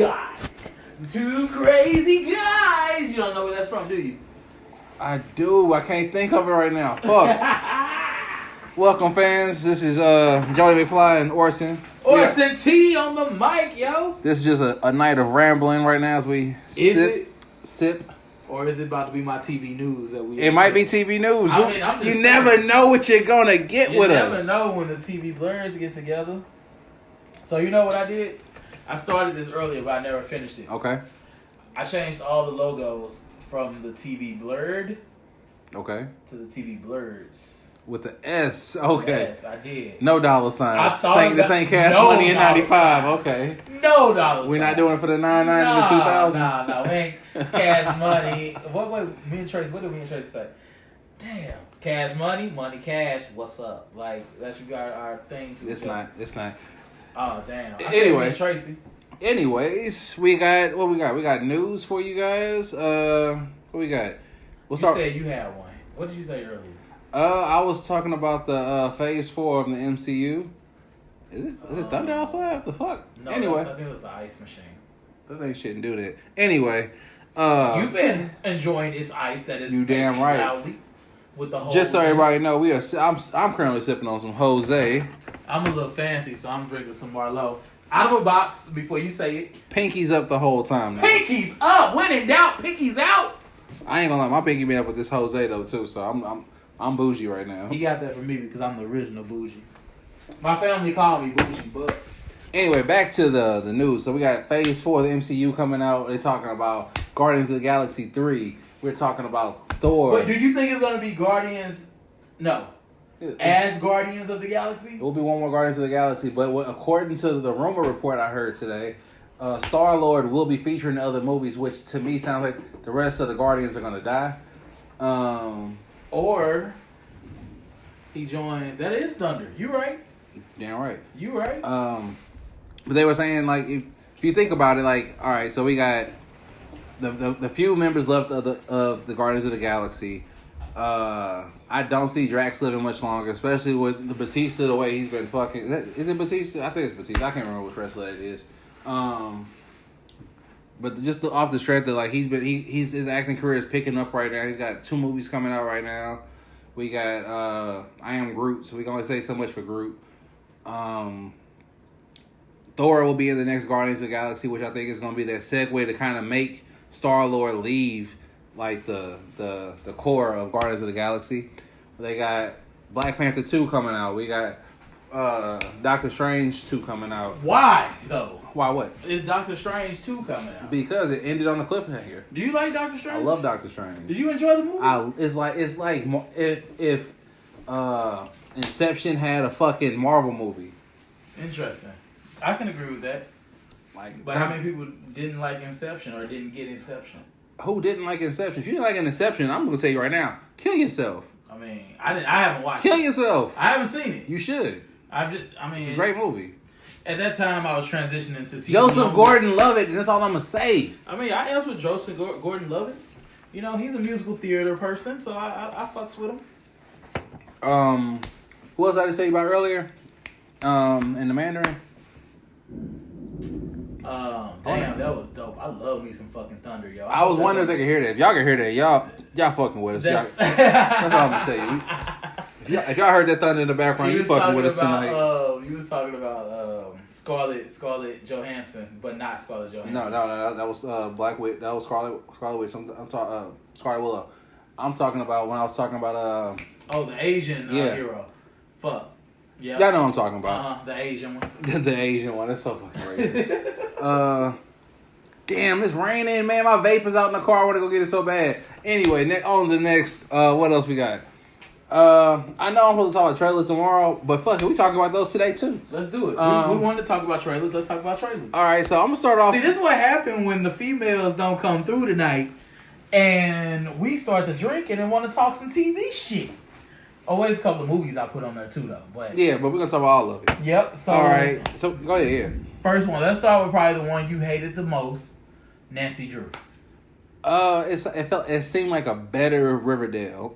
guy. Two crazy guys. You don't know where that's from, do you? I do. I can't think of it right now. Fuck. Welcome, fans. This is Joey McFly and Orson. Orson T on the mic, yo. This is just a night of rambling right now as we sip. Or is it about to be my TV news that we? It might be TV news. I mean, I'm just you saying, never know what you're gonna get with us. You never know when the TV Blerds get together. So you know what I did? I started this earlier, but I never finished it. Okay. I changed all the logos from the TV Blerd. Okay. To the TV Blerds. With the S. Okay. Yes, I did. No dollar signs. This ain't Cash Money in 95. Okay. No dollar signs. We're not doing it for the 99 and the 2000. No. We ain't Cash Money. What did me and Tracy say? Damn. Cash Money, money cash. What's up? Like, that's our thing. It's not. Oh, damn. Anyway. Tracy. Anyways, we got what we got. We got news for you guys. What we got? You said you had one. What did you say earlier? I was talking about the Phase 4 of the MCU. Is it thunder outside? What the fuck? No, anyway, I think it was the ice machine. That thing shouldn't do that. Anyway, you've been enjoying its ice that is you damn right. Loudly with the whole. Just so everybody know, I'm currently sipping on some Jose. I'm a little fancy, so I'm drinking some Marlowe. Out of a box before you say it. Pinky's up the whole time now. Pinky's up! When in doubt, pinky's out! I ain't gonna lie, my pinky been up with this Jose though too, so I'm bougie right now. He got that from me because I'm the original bougie. My family called me bougie, but anyway, back to the news. So we got Phase 4 of the MCU coming out. They're talking about Guardians of the Galaxy 3. We're talking about Thor. Wait, do you think it's gonna be Guardians? No. As Guardians of the Galaxy? It will be one more Guardians of the Galaxy, but according to the rumor report I heard today, Star-Lord will be featured in other movies, which to me sounds like the rest of the Guardians are going to die. Or he joins... That is Thunder. You right. Damn right. You right. But they were saying, like, if you think about it, like, all right, so we got the few members left of the Guardians of the Galaxy. I don't see Drax living much longer, especially with the Batista, the way he's been fucking. Is it Batista? I think it's Batista. I can't remember which wrestler it is. But just off the strength of like his acting career is picking up right now. He's got 2 movies coming out right now. We got I Am Groot, so we can only say so much for Groot. Thor will be in the next Guardians of the Galaxy, which I think is going to be that segue to kind of make Star-Lord leave like the core of Guardians of the Galaxy. They got Black Panther 2 coming out. We got Doctor Strange 2 coming out. Why though? Why what? Is Doctor Strange 2 coming out? Because it ended on a cliffhanger. Do you like Doctor Strange? I love Doctor Strange. Did you enjoy the movie? It's like if Inception had a fucking Marvel movie. Interesting. I can agree with that. But how many people didn't like Inception or didn't get Inception? Who didn't like Inception? If you didn't like Inception, I'm going to tell you right now, kill yourself. I mean, I haven't watched Kill yourself. I haven't seen it. You should. It's a great movie. At that time, I was transitioning to TV. Joseph Gordon-Levitt, and that's all I'm going to say. I mean, I answer with Joseph Gordon-Levitt. You know, he's a musical theater person, so I fucks with him. Who else did I tell you about earlier? In the Mandarin? Damn, that was dope. I love me some fucking Thunder, yo. I was wondering if they could hear that. If y'all can hear that, y'all fucking with us. That's all I'm gonna tell you. If y'all heard that thunder in the background, you fucking with us tonight. You was talking about Scarlett Johansson, but not Scarlett Johansson. No, that was Black Witch. That was Scarlet Witch. I'm talking Scarlet Willow. I'm talking about when I was talking about the Asian hero. Fuck. Yeah. Y'all know what I'm talking about. The Asian one. The Asian one. That's so fucking racist. Damn, it's raining, man. My vape is out in the car. I want to go get it so bad. Anyway, on the next, what else we got? I know I'm supposed to talk about trailers tomorrow, but fuck it, we talking about those today too. Let's do it. We wanted to talk about trailers. Let's talk about trailers. All right, so I'm gonna start off. See, this is what happened when the females don't come through tonight, and we start to drink and want to talk some TV shit. Always a couple of movies I put on there too, though. But we're gonna talk about all of it. Yep. So all right. So go ahead. Yeah. First one. Let's start with probably the one you hated the most, Nancy Drew. It seemed like a better Riverdale.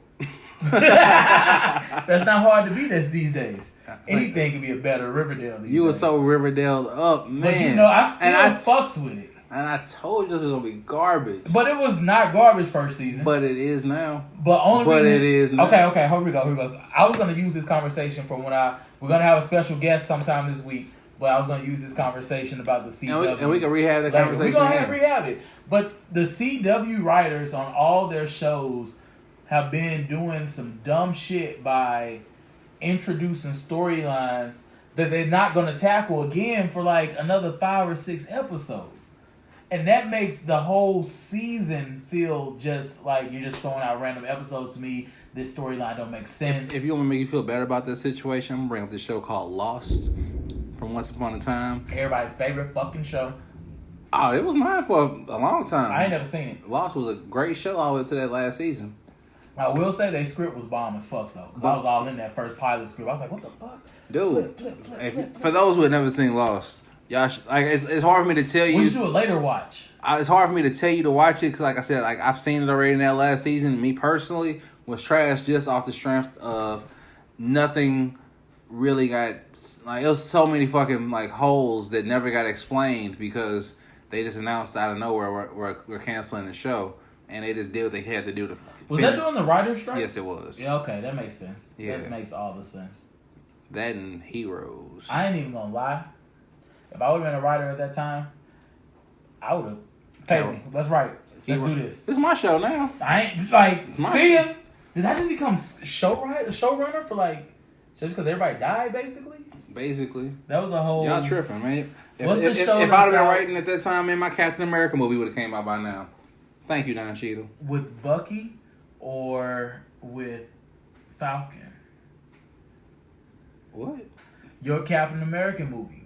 That's not hard to beat us these days. Anything could be a better Riverdale. You were so Riverdale up, man. But you know, I fucks with it. And I told you this was gonna be garbage. But it was not garbage first season. But it is now. It is now. Okay, here we go. I was gonna use this conversation from we're gonna have a special guest sometime this week, but I was gonna use this conversation about the CW. And we can rehab the conversation. We're gonna rehab it. But the CW writers on all their shows have been doing some dumb shit by introducing storylines that they're not gonna tackle again for like another 5 or 6 episodes. And that makes the whole season feel just like you're just throwing out random episodes to me. This storyline don't make sense. If you want to make you feel better about this situation, I'm going to bring up this show called Lost from Once Upon a Time. Everybody's favorite fucking show. Oh, it was mine for a long time. I ain't never seen it. Lost was a great show all the way to that last season. I will say their script was bomb as fuck, though. Because I was all in that first pilot script. I was like, what the fuck? Dude, for those who have never seen Lost, y'all it's hard for me to tell you. We should do a later watch. It's hard for me to tell you to watch it because, like I said, like I've seen it already in that last season. Me personally was trash just off the strength of nothing really got like it was so many fucking like holes that never got explained because they just announced out of nowhere we're canceling the show and they just did what they had to do to. Was that during the writer's strike? Yes, it was. Yeah, okay, that makes sense. Yeah. That makes all the sense. That and Heroes. I ain't even gonna lie. If I would have been a writer at that time, I would have paid me. Let's write. Let's do this. This is my show now. I ain't like see ya. Did I just become showrunner for like just because everybody died basically? Basically. That was a whole. Y'all tripping, man. If What's the show I'd have been writing at that time, man, my Captain America movie would have came out by now. Thank you, Don Cheadle. With Bucky or with Falcon? What? Your Captain America movie.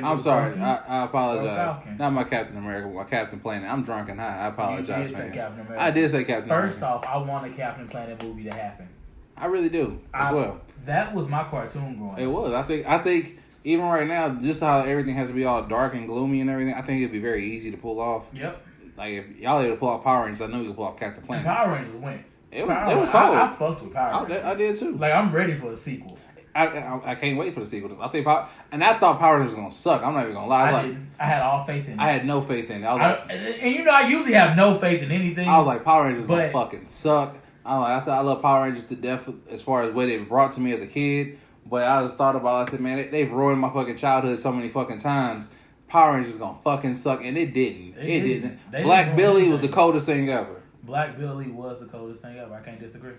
I'm sorry. Bucky I apologize. Falcon? Not my Captain America, my Captain Planet. I'm drunk and high. I apologize, You did say fans. Captain America. I did say Captain America. First off, I want a Captain Planet movie to happen. I really do as well. That was my cartoon growing up. It was. I think even right now, just how everything has to be all dark and gloomy and everything, I think it'd be very easy to pull off. Yep. Like if y'all able to pull off Power Rangers, I know you could pull off Captain Planet. And Power Rangers went. It was cold. I fucked with Power Rangers. I did too. Like I'm ready for a sequel. I can't wait for the sequel. I think I thought Power Rangers was gonna suck. I'm not even gonna lie. I had all faith in it. I had no faith in it. I was like, and you know I usually have no faith in anything. I was like, Power Rangers gonna fucking suck. I said I love Power Rangers to death as far as what they brought to me as a kid. But I just thought about it. I said, man, they've ruined my fucking childhood so many fucking times. Power Rangers gonna fucking suck, and it didn't. It didn't. Black Billy was the coldest thing ever. Black Billy was the coldest thing ever. I can't disagree.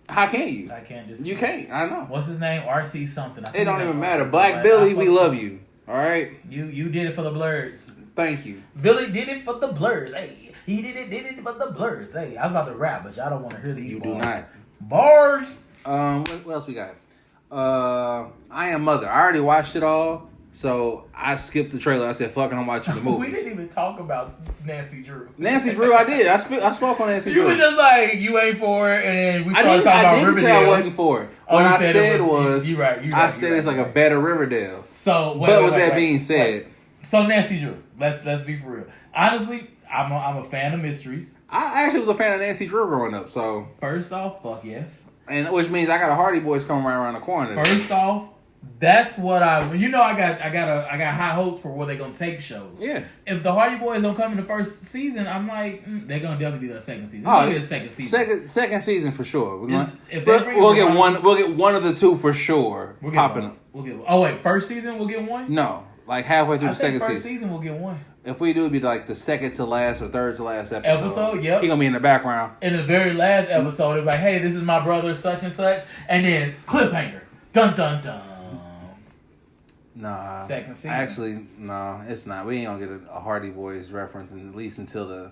How can you? I can't disagree. You can't. I know. What's his name? RC something. It don't even matter. Black Billy, we love you. All right. You did it for the Blerds. Thank you. Billy did it for the Blerds. Hey, he did it for the Blerds. Hey, I was about to rap, but y'all don't want to hear these. You bars. do not. Bars. What else we got? I Am Mother. I already watched it all, so I skipped the trailer. I said, "Fuck it, I'm watching the movie." We didn't even talk about Nancy Drew. Nancy Drew, I did. I spoke on Nancy Drew. You were just like, you ain't for it, and then we started talking about Riverdale. I didn't say I wasn't for it. What I said was, you're right. I said it's like a better Riverdale. So, but with that being said, so Nancy Drew, let's be for real. Honestly, I'm a fan of mysteries. I actually was a fan of Nancy Drew growing up. So first off, fuck yes. And which means I got a Hardy Boys coming right around the corner. First off, that's what I got high hopes for where they're gonna take shows. Yeah. If the Hardy Boys don't come in the first season, I'm like, they're gonna definitely be the second season. Second season for sure. We'll get one of the two for sure. Popping up. First season we'll get one? No. Like halfway through the second season. First season we'll get one. If we do, it'd be like the second to last or third to last episode. Yep. He gonna be in the background. In the very last episode, it's like, hey, this is my brother, such and such, and then cliffhanger. Dun dun dun. Nah. Second season. Actually, no, it's not. We ain't gonna get a Hardy Boys reference at least until the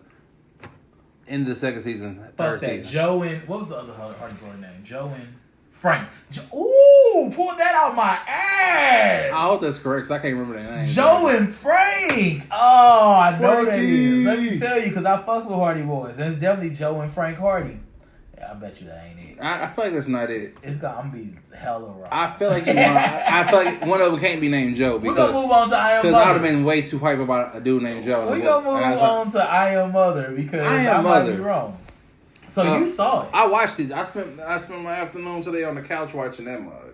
end of the second season, third season. Joe and what was the other Hardy Boy name? Joe and Frank. Ooh, pull that out my ass. I hope that's correct, because I can't remember that name. Joe and Frank. Oh, I know that is. Let me tell you, because I fucks with Hardy Boys. That's definitely Joe and Frank Hardy. Yeah, I bet you that ain't it. I feel like that's not it. It's gonna be hella wrong. I feel like one of them can't be named Joe, because we're gonna move on to I Am Mother. Because I would have been way too hype about a dude named Joe. We're gonna move on to I Am Mother, because I might be wrong. So you saw it. I watched it. I spent my afternoon today on the couch watching that mug.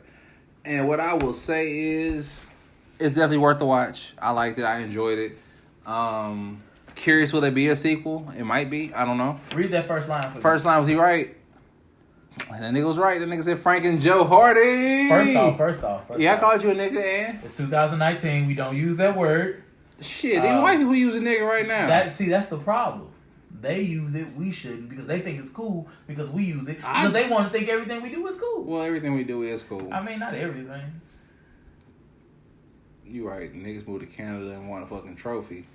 And what I will say is, it's definitely worth the watch. I liked it. I enjoyed it. curious, will there be a sequel? It might be. I don't know. Read that first line for me. First line, was he right? And that nigga was right. That nigga said Frank and Joe Hardy. First off. I called you a nigga, and it's 2019. We don't use that word. Shit, even white people use a nigga right now. That's the problem. They use it, we shouldn't, because they think it's cool because we use it. Because they want to think everything we do is cool. Well, everything we do is cool. I mean, not everything. You right. Niggas moved to Canada and won a fucking trophy.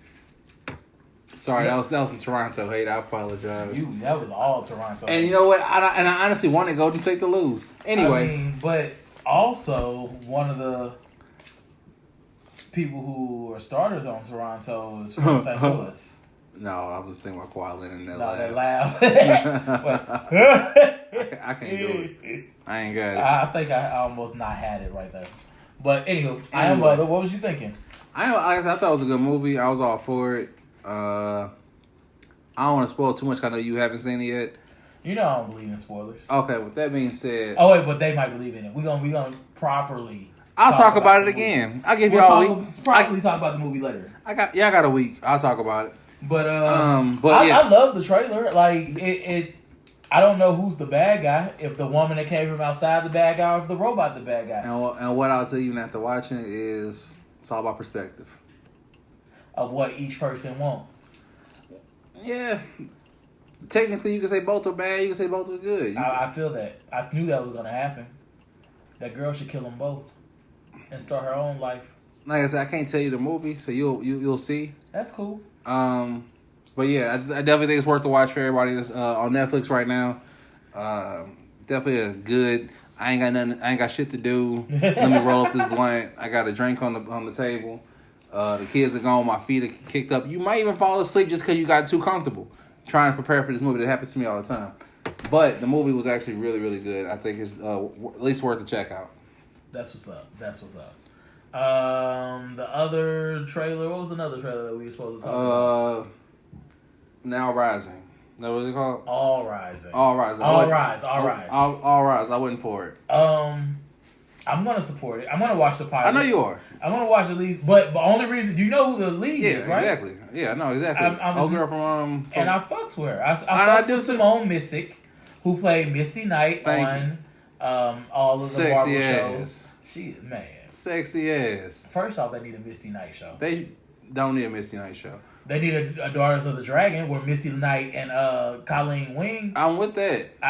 Sorry, that was in Toronto. Hey, I apologize. That was all Toronto. And you know what? I honestly wanted Golden State to lose. Anyway. I mean, but also, one of the people who are starters on Toronto is from St. Louis. No, I was thinking about Kawhi Leonard and that laugh. I can't do it. I ain't got it. I think I almost not had it right there. But anywho, I Am Brother, what was you thinking? I thought it was a good movie. I was all for it. I don't want to spoil too much because I know you haven't seen it yet. You know I don't believe in spoilers. Okay, with that being said... Oh, wait, but they might believe in it. We're gonna properly... I'll talk about it again. I'll give y'all a week. Probably talk about the movie later. I got a week. I'll talk about it. But I love the trailer. Like it I don't know who's the bad guy. If the woman that came from outside the bad guy, or if the robot the bad guy. And what I'll tell you even after watching it is it's all about perspective of what each person wants. Yeah, technically you can say both are bad. You can say both are good. I feel that. I knew that was gonna happen. That girl should kill them both and start her own life. Like I said, I can't tell you the movie, so you'll see. That's cool. But yeah, I definitely think it's worth the watch for everybody that's on Netflix right now. Definitely a good. I ain't got shit to do. Let me roll up this blunt. I got a drink on the table. The kids are gone. My feet are kicked up. You might even fall asleep just because you got too comfortable trying to prepare for this movie. That happens to me all the time. But the movie was actually really, really good. I think it's at least worth the check out. That's what's up. The other trailer. What was another trailer that we were supposed to talk about? Now Rising. Is that what it's called? All Rising. All Rise. All Rise. I wasn't for it. I'm gonna support it. I'm gonna watch the pilot. I know you are. I'm gonna watch at least, but the only reason, do you know who the lead is, right? Exactly. Yeah, I know exactly. I'm girl from and I fucks with her. I fucks with Simone Missick, who played Misty Knight on all of the Marvel shows. She is sexy ass. First off, they need a Misty Knight show. They don't need a Misty Knight show. They need a Daughters of the Dragon where Misty Knight and Colleen Wing. I'm with that.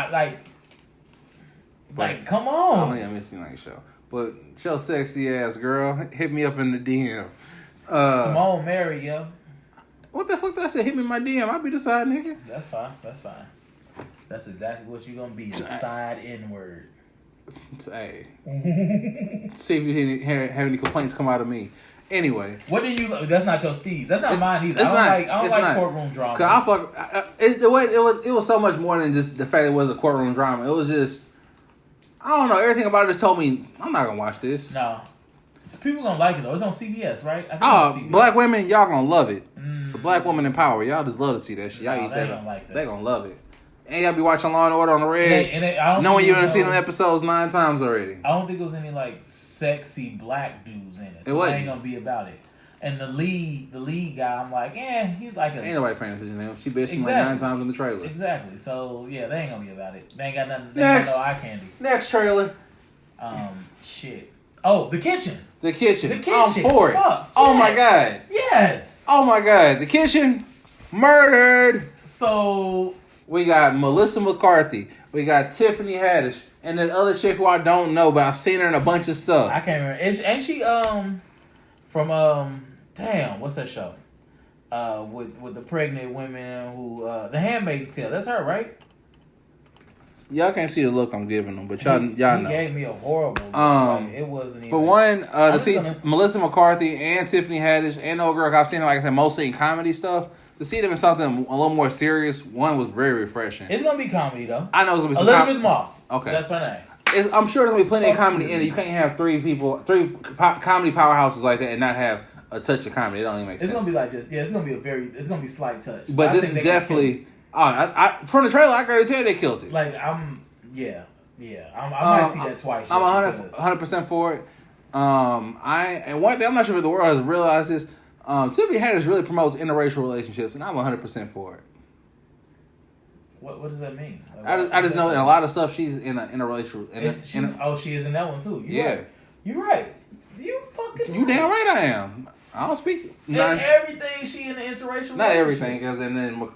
Come on. I don't need a Misty Knight show. But show sexy ass girl. Hit me up in the DM. Simone married, yo. What the fuck did I say? Hit me in my DM. I'll be the side nigga. That's fine. That's exactly what you're gonna be. A side N-word. Hey. See if you have any complaints come out of me. Anyway. What do you... That's not your Steve. That's not mine either. I don't like courtroom drama. Cause it was so much more than just the fact it was a courtroom drama. It was just... I don't know. Everything about it just told me, I'm not going to watch this. No. People going to like it, though. It's on CBS, right? I think Black women, y'all going to love it. So Black Women in Power. Y'all just love to see that shit. Y'all eat that up. They going to love it. And y'all be watching Law and Order on the Red. Knowing you done seen them episodes 9 times already. I don't think there was any, sexy black dudes in it. So it ain't going to be about it. And the lead guy, I'm like, he's like a... Ain't nobody paying attention to him. She bitched him 9 times in the trailer. Exactly. So, yeah, they ain't gonna be about it. They ain't got nothing. They ain't got no eye candy. Next trailer. Shit. Oh, The Kitchen. The Kitchen. I'm for it. Fuck. Oh, my God. Yes. Oh, my God. The Kitchen. Murdered. So... We got Melissa McCarthy. We got Tiffany Haddish. And that other chick who I don't know, but I've seen her in a bunch of stuff. I can't remember. Ain't she, from, damn, what's that show? With the pregnant women who, The Handmaid's Tale. That's her, right? Y'all can't see the look I'm giving them, but y'all know. He gave me a horrible look. It wasn't even... For one, to see Melissa McCarthy and Tiffany Haddish and old girl, I've seen her, like I said, mostly in comedy stuff. To see them in something a little more serious, one was very refreshing. It's going to be comedy, though. I know it's going to be some Elizabeth Moss. Okay. That's her name. I'm sure there's going to be plenty of comedy in it. You can't have three comedy powerhouses like that and not have a touch of comedy. It don't even make sense. It's going to be like this. Yeah, it's going to be it's going to be slight touch. But this is definitely... from the trailer, I gotta tell you they killed it. Yeah. I might see that twice. I'm 100% for it. And one thing, I'm not sure if the world has realized this. Tiffany Haddish really promotes interracial relationships, and I'm 100% for it. What does that mean? I just know in a lot of stuff she's in a interracial. She is in that one too. Yeah, you're right. You fucking. You damn right I am. I don't speak. Everything she in the interracial. Not everything, because and then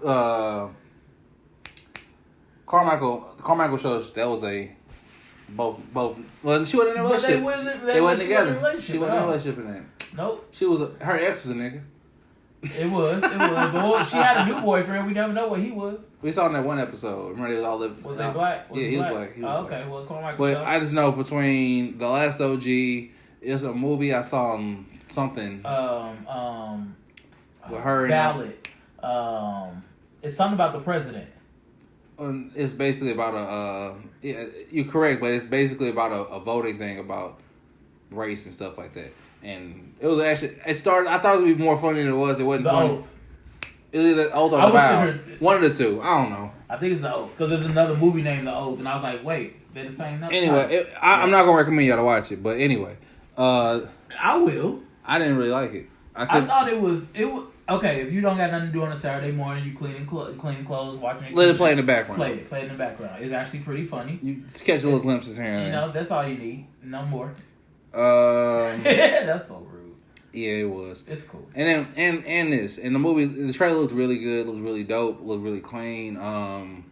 Carmichael shows that was a both. Well, she wasn't in a relationship. They wasn't together. She wasn't in a relationship in that. Nope. Her ex was a nigga. It was. But she had a new boyfriend. We never know what he was. We saw in that one episode. Remember they all lived. Was they black? He was black. Okay. Well, Carmichael. But I just know between The Last OG, it's a movie I saw something. With her ballot. It's something about the president. It's basically about you're correct, but it's basically about a voting thing about race and stuff like that. And it was actually, it started, I thought it would be more funny than it was. It wasn't The funny. Oath. It was either The Oath or The Vow. One of the two. I don't know. I think it's The Oath. Because there's another movie named The Oath. And I was like, wait, they're the same number. Anyway, I'm not going to recommend y'all to watch it. But anyway. I will. I didn't really like it. I thought it was okay, if you don't got nothing to do on a Saturday morning, you cleaning clothes, watching it. Let it play in the background. Play it in the background. It's actually pretty funny. You catch little glimpses here and there. That's all you need. No more. That's so rude. Yeah, it was. It's cool. And then and the movie, the trailer looked really good, looked really dope, looked really clean.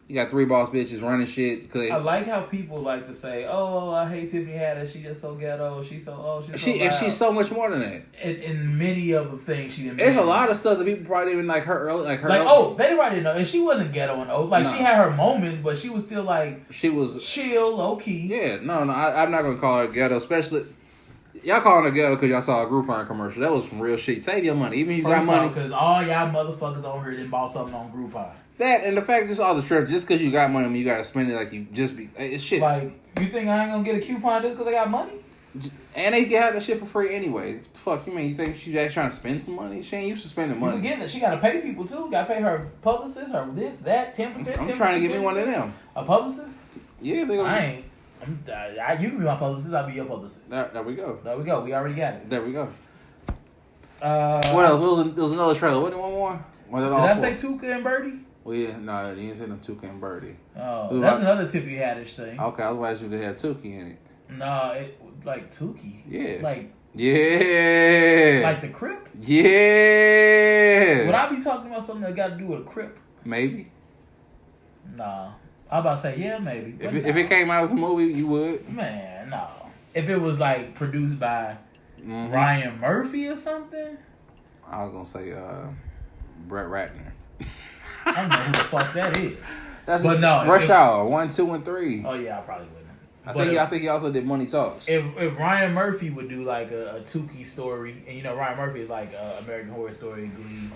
You got 3 boss bitches running shit. I like how people like to say, "Oh, I hate Tiffany Haddish. She just so ghetto. She's so loud." She's so much more than that. In many of the things she did. There's a lot of stuff that people probably even like her early, they probably didn't know. And she wasn't ghetto and old. Like, she had her moments, but she was still like, she was chill, low key. Yeah, no, I'm not gonna call her ghetto, especially. Y'all calling her ghetto because y'all saw a Groupon commercial. That was some real shit. Save your money, even if you got money. Because all y'all motherfuckers on here didn't bought something on Groupon. That and the fact just all the trip, just because you got money, you gotta spend it like you just be. It's shit. Like, you think I ain't gonna get a coupon just because I got money? And they get that shit for free anyway. Fuck you mean? You think she's actually trying to spend some money? She ain't used to spending money. You getting it? She gotta pay people too. Gotta pay her publicist, her this, that, 10%. I'm trying to get me one of them. A publicist? Yeah, they gonna. I ain't. You can be my publicist. I'll be your publicist. There we go. There we go. We already got it. There we go. What else? There was another trailer. Wasn't one more? Did I say Tuka and Birdie? Well, yeah, no, you didn't say no Tuka and Birdie. Oh, that's another Tiffany Haddish thing. Okay, I was wondering if they had Tuki in it. No, like Tuki. Yeah. Like. Yeah. Like the Crip? Yeah. Would I be talking about something that got to do with a Crip? Maybe. Nah. I was about to say, yeah, maybe. If it came out as a movie, you would? Man, no. If it was like produced by Ryan Murphy or something? I was going to say Brett Ratner. I don't know who the fuck that is. That's Rush Hour 1, 2, and 3. Oh yeah, I probably wouldn't. I think he also did Money Talks. If Ryan Murphy would do like a Tukey story, and Ryan Murphy is like American Horror Story, Glee,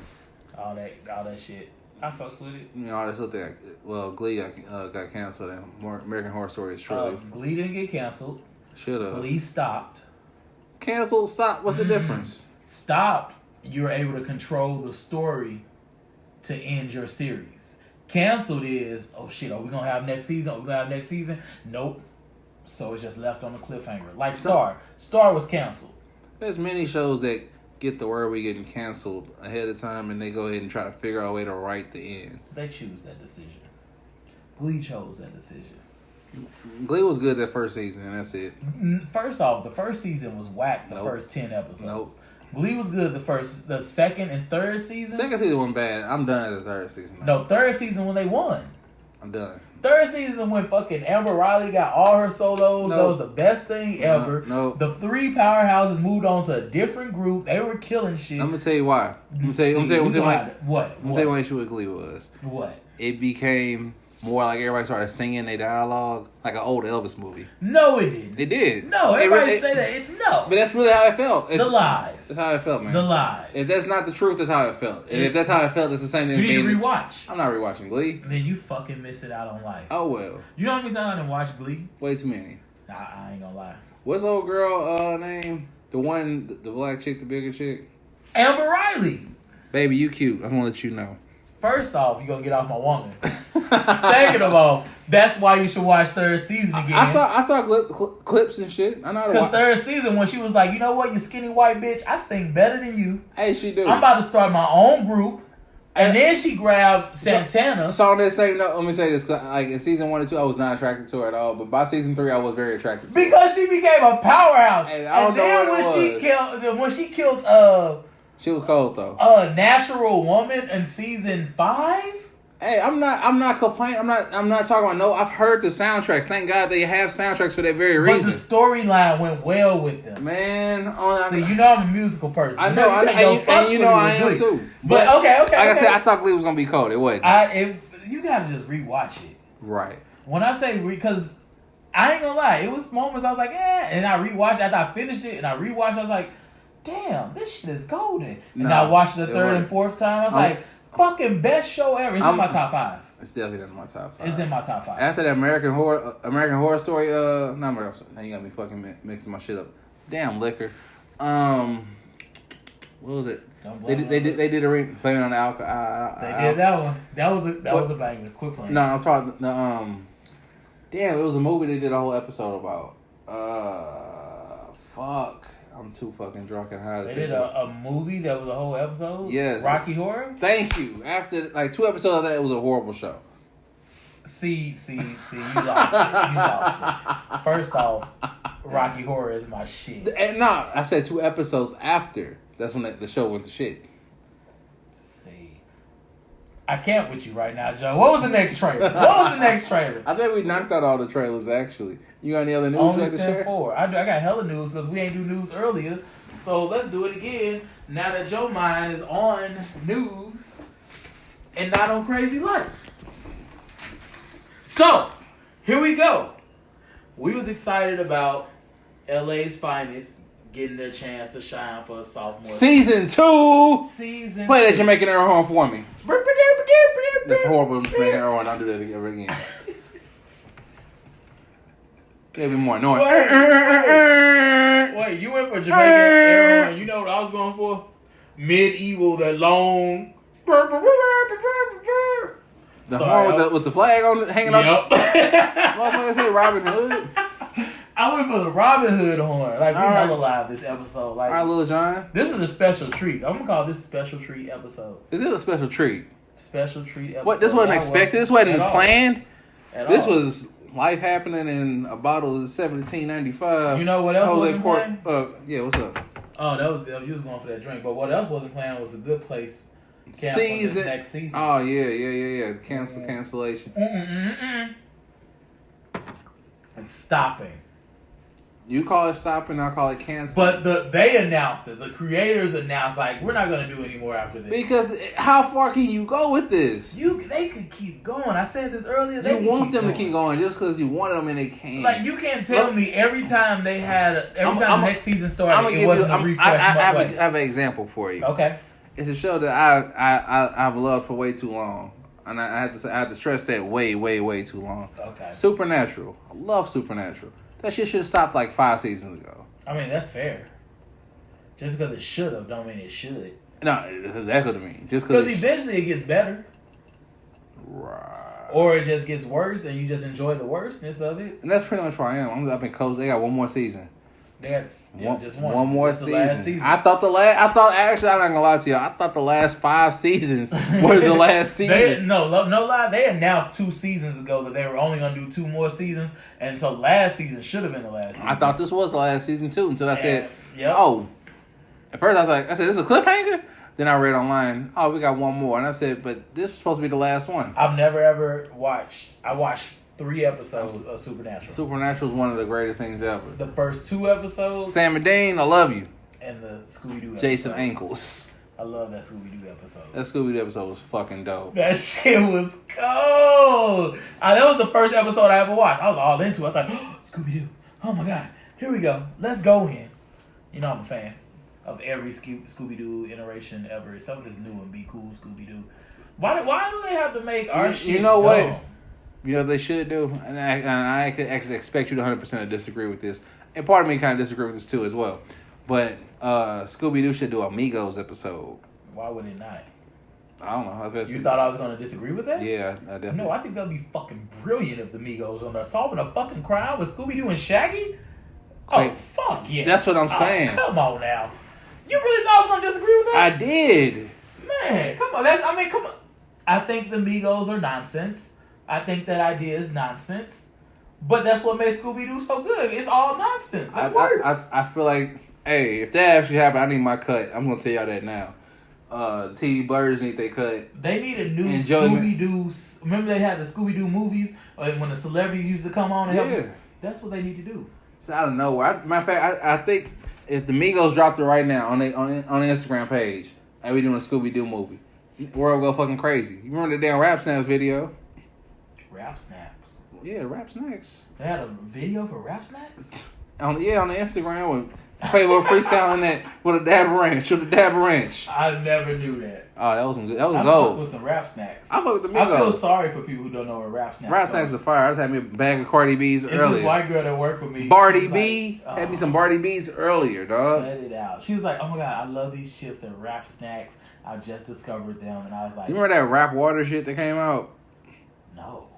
all that shit. I fucks with it. All that stuff Glee got canceled, and American Horror Story is shortly. Glee didn't get canceled. Should have. Glee stopped. Canceled? Stop? What's the difference? Stopped. You're able to control the story to end your series. Canceled is, oh shit, are we gonna have next season? Nope. So it's just left on a cliffhanger. Like Star. Star was canceled. There's many shows that get the word we getting canceled ahead of time, and they go ahead and try to figure out a way to write the end. They choose that decision. Glee chose that decision. Glee was good that first season, and that's it. First off, the first season was whack. First 10 episodes. Nope. Glee was good the second and third season. Second season wasn't bad. I'm done at the third season. No, third season when they won. I'm done. Third season when fucking Amber Riley got all her solos. That was the best thing ever. No. The 3 powerhouses moved on to a different group. They were killing shit. I'm gonna tell you why. I'm gonna tell you why issue with Glee was. What? It became more like everybody started singing their dialogue like an old Elvis movie. No, it didn't. It did. No, everybody say that. No. But that's really how it felt. The lies. That's how it felt, man. The lies. If that's not the truth, that's how it felt. And if that's how it felt, it's the same thing. You need to rewatch. I'm not rewatching Glee. Then you fucking miss it out on life. Oh, well. You know how many times I didn't watch Glee? Way too many. Nah, I ain't gonna lie. What's the old girl name? The one, the black chick, the bigger chick? Amber Riley. Baby, you cute. I'm gonna let you know. First off, you gonna get off my woman. Second of all, That's why you should watch third season again. I saw clips and shit. I know how to watch. Third season, when she was like, you know what, you skinny white bitch, I sing better than you. Hey, she do. I'm about to start my own group. And then she grabbed Santana. So on that same note, let me say this: like in season 1 and 2, I was not attracted to her at all. But by season 3, I was very attracted to her. Because she became a powerhouse. Hey, I don't know what when she killed she was cold though. Natural Woman in season 5. Hey, I'm not complaining. I'm not talking about no. I've heard the soundtracks. Thank God they have soundtracks for that very reason. But the storyline went well with them. Man, see, you know I'm a musical person. I know, and you know I am too. But okay. Like I said, I thought Glee was gonna be cold. It wasn't. You gotta just rewatch it. Right. When I say because I ain't gonna lie, it was moments I was like, and I rewatched after I finished it, and I rewatched. I was like, damn, this shit is golden. And I watched it the third and fourth time. I was like, fucking best show ever. It's in my top 5. It's definitely in my top 5. It's in my top 5. After that American Horror Story, now you got me fucking mixing my shit up. Damn liquor. What was it? They did a blaming on the alcohol. They did that one. That was a banger. Quit playing. No, I'm talking damn, it was a movie they did a whole episode about. Fuck. I'm too fucking drunk and high to think about. They did a movie that was a whole episode? Yes. Rocky Horror? Thank you. After like 2 episodes of that, it was a horrible show. See, you lost it. You lost it. First off, Rocky Horror is my shit. No, I said 2 episodes after. That's when the show went to shit. See. I can't with you right now, Joe. What was the next trailer? I think we knocked out all the trailers, actually. You got any other news Only you like to share? 4. I got hella news because we ain't do news earlier. So let's do it again. Now that your mind is on news and not on crazy life. So, here we go. We was excited about LA's finest getting their chance to shine for a sophomore. Season 2! Play that 2. Jamaican air horn for me. That's horrible, Jamaican air horn. Don't do that ever again. It'll be more annoying. Wait, you went for Jamaican air horn. You know what I was going for? Medieval, the long. The horn with the flag on hanging up. Motherfucker say Robin Hood. I went for the Robin Hood horn. Like, we hella live this episode. Like, all right, Lil Jon. This is a special treat. I'm going to call this a special treat episode. Is it a special treat? Special treat episode. What? This wasn't expected? This wasn't planned? This all. Was life happening in a bottle of 1795. You know what else wasn't planned? Yeah, what's up? Oh, you was going for that drink. But what else wasn't planned was the Good Place season. Next season. Oh, yeah. Cancellation. And stopping. You call it stopping, I call it canceling. But they announced it. The creators announced, like, we're not going to do any more after this. Because how far can you go with this? They could keep going. I said this earlier. You want them to keep going just because you want them and they can't. Like, you can't tell me every time next season started, it wasn't a refresh. I have an example for you. Okay. It's a show that I've loved for way too long. And I have to stress that way too long. Okay. Supernatural. I love Supernatural. That shit should have stopped like 5 seasons ago. I mean, that's fair. Just because it should have don't mean it should. No, that's exactly what I mean. Just because eventually it gets better. Right. Or it just gets worse and you just enjoy the worstness of it. And that's pretty much where I am. I'm up in coast. They got one more season. They got just one more season. I thought actually, I'm not gonna lie to you. I thought the last 5 seasons were the last season. No lie. They announced 2 seasons ago that they were only gonna do 2 more seasons, and so last season should have been the last season. I thought this was the last season too until I said, "Oh." At first, I said, "This is a cliffhanger." Then I read online, "Oh, we got one more," and I said, "But this was supposed to be the last one." I've never ever watched. I watched 3 episodes of Supernatural. Supernatural is one of the greatest things ever. The first 2 episodes. Sam and Dean, I love you. And the Scooby Doo episode. Jason Ankles. I love that Scooby Doo episode. That Scooby Doo episode was fucking dope. That shit was cold. That was the first episode I ever watched. I was all into it. I thought, Scooby Doo. Oh my God. Here we go. Let's go in. You know I'm a fan of every Scooby Doo iteration ever. Except for this new one, Be Cool Scooby Doo. Why do they have to make our shit You know what? dumb? You know what they should do? And I actually expect you to 100% to disagree with this. And part of me kind of disagree with this too as well. But Scooby-Doo should do a Migos episode. Why would it not? I don't know. You thought I was going to disagree with that? Yeah, I definitely. No, I think that'd be fucking brilliant if the Migos on there solving a fucking crime with Scooby Doo and Shaggy. Oh, Wait, fuck yeah. That's what I'm saying. Come on now. You really thought I was going to disagree with that? I did. Man, come on. Come on. I think the Migos are nonsense. I think that idea is nonsense. But that's what made Scooby Doo so good. It's all nonsense. It works. I feel like, hey, if that actually happened, I need my cut. I'm going to tell y'all that now. TV Blerds need their cut. They need a new Scooby Doo. Remember they had the Scooby Doo movies when the celebrities used to come on and help? That's what they need to do. It's out of nowhere. Matter of fact, I think if the Migos dropped it right now on the Instagram page, and we doing a Scooby Doo movie, the world go fucking crazy. You remember the damn Rap Snaps video? Rap Snaps? Yeah, Rap Snacks. They had a video for Rap Snacks? on the Instagram when Quavo freestyling that with a dab wrench. I never knew that. Oh, that was some good. That was I gold. fuck with some Rap Snacks. I fuck with the Migos. I feel sorry for people who don't know what Rap Snacks are. Rap Snacks are fire. I just had me a bag of Cardi B's earlier. This white girl that worked with me. Barty B. Had me some Barty B's earlier, dog. Let it out. She was like, oh my God, I love these chips. They're Rap Snacks. I just discovered them. And I was like, you remember that Rap Water shit that came out? No.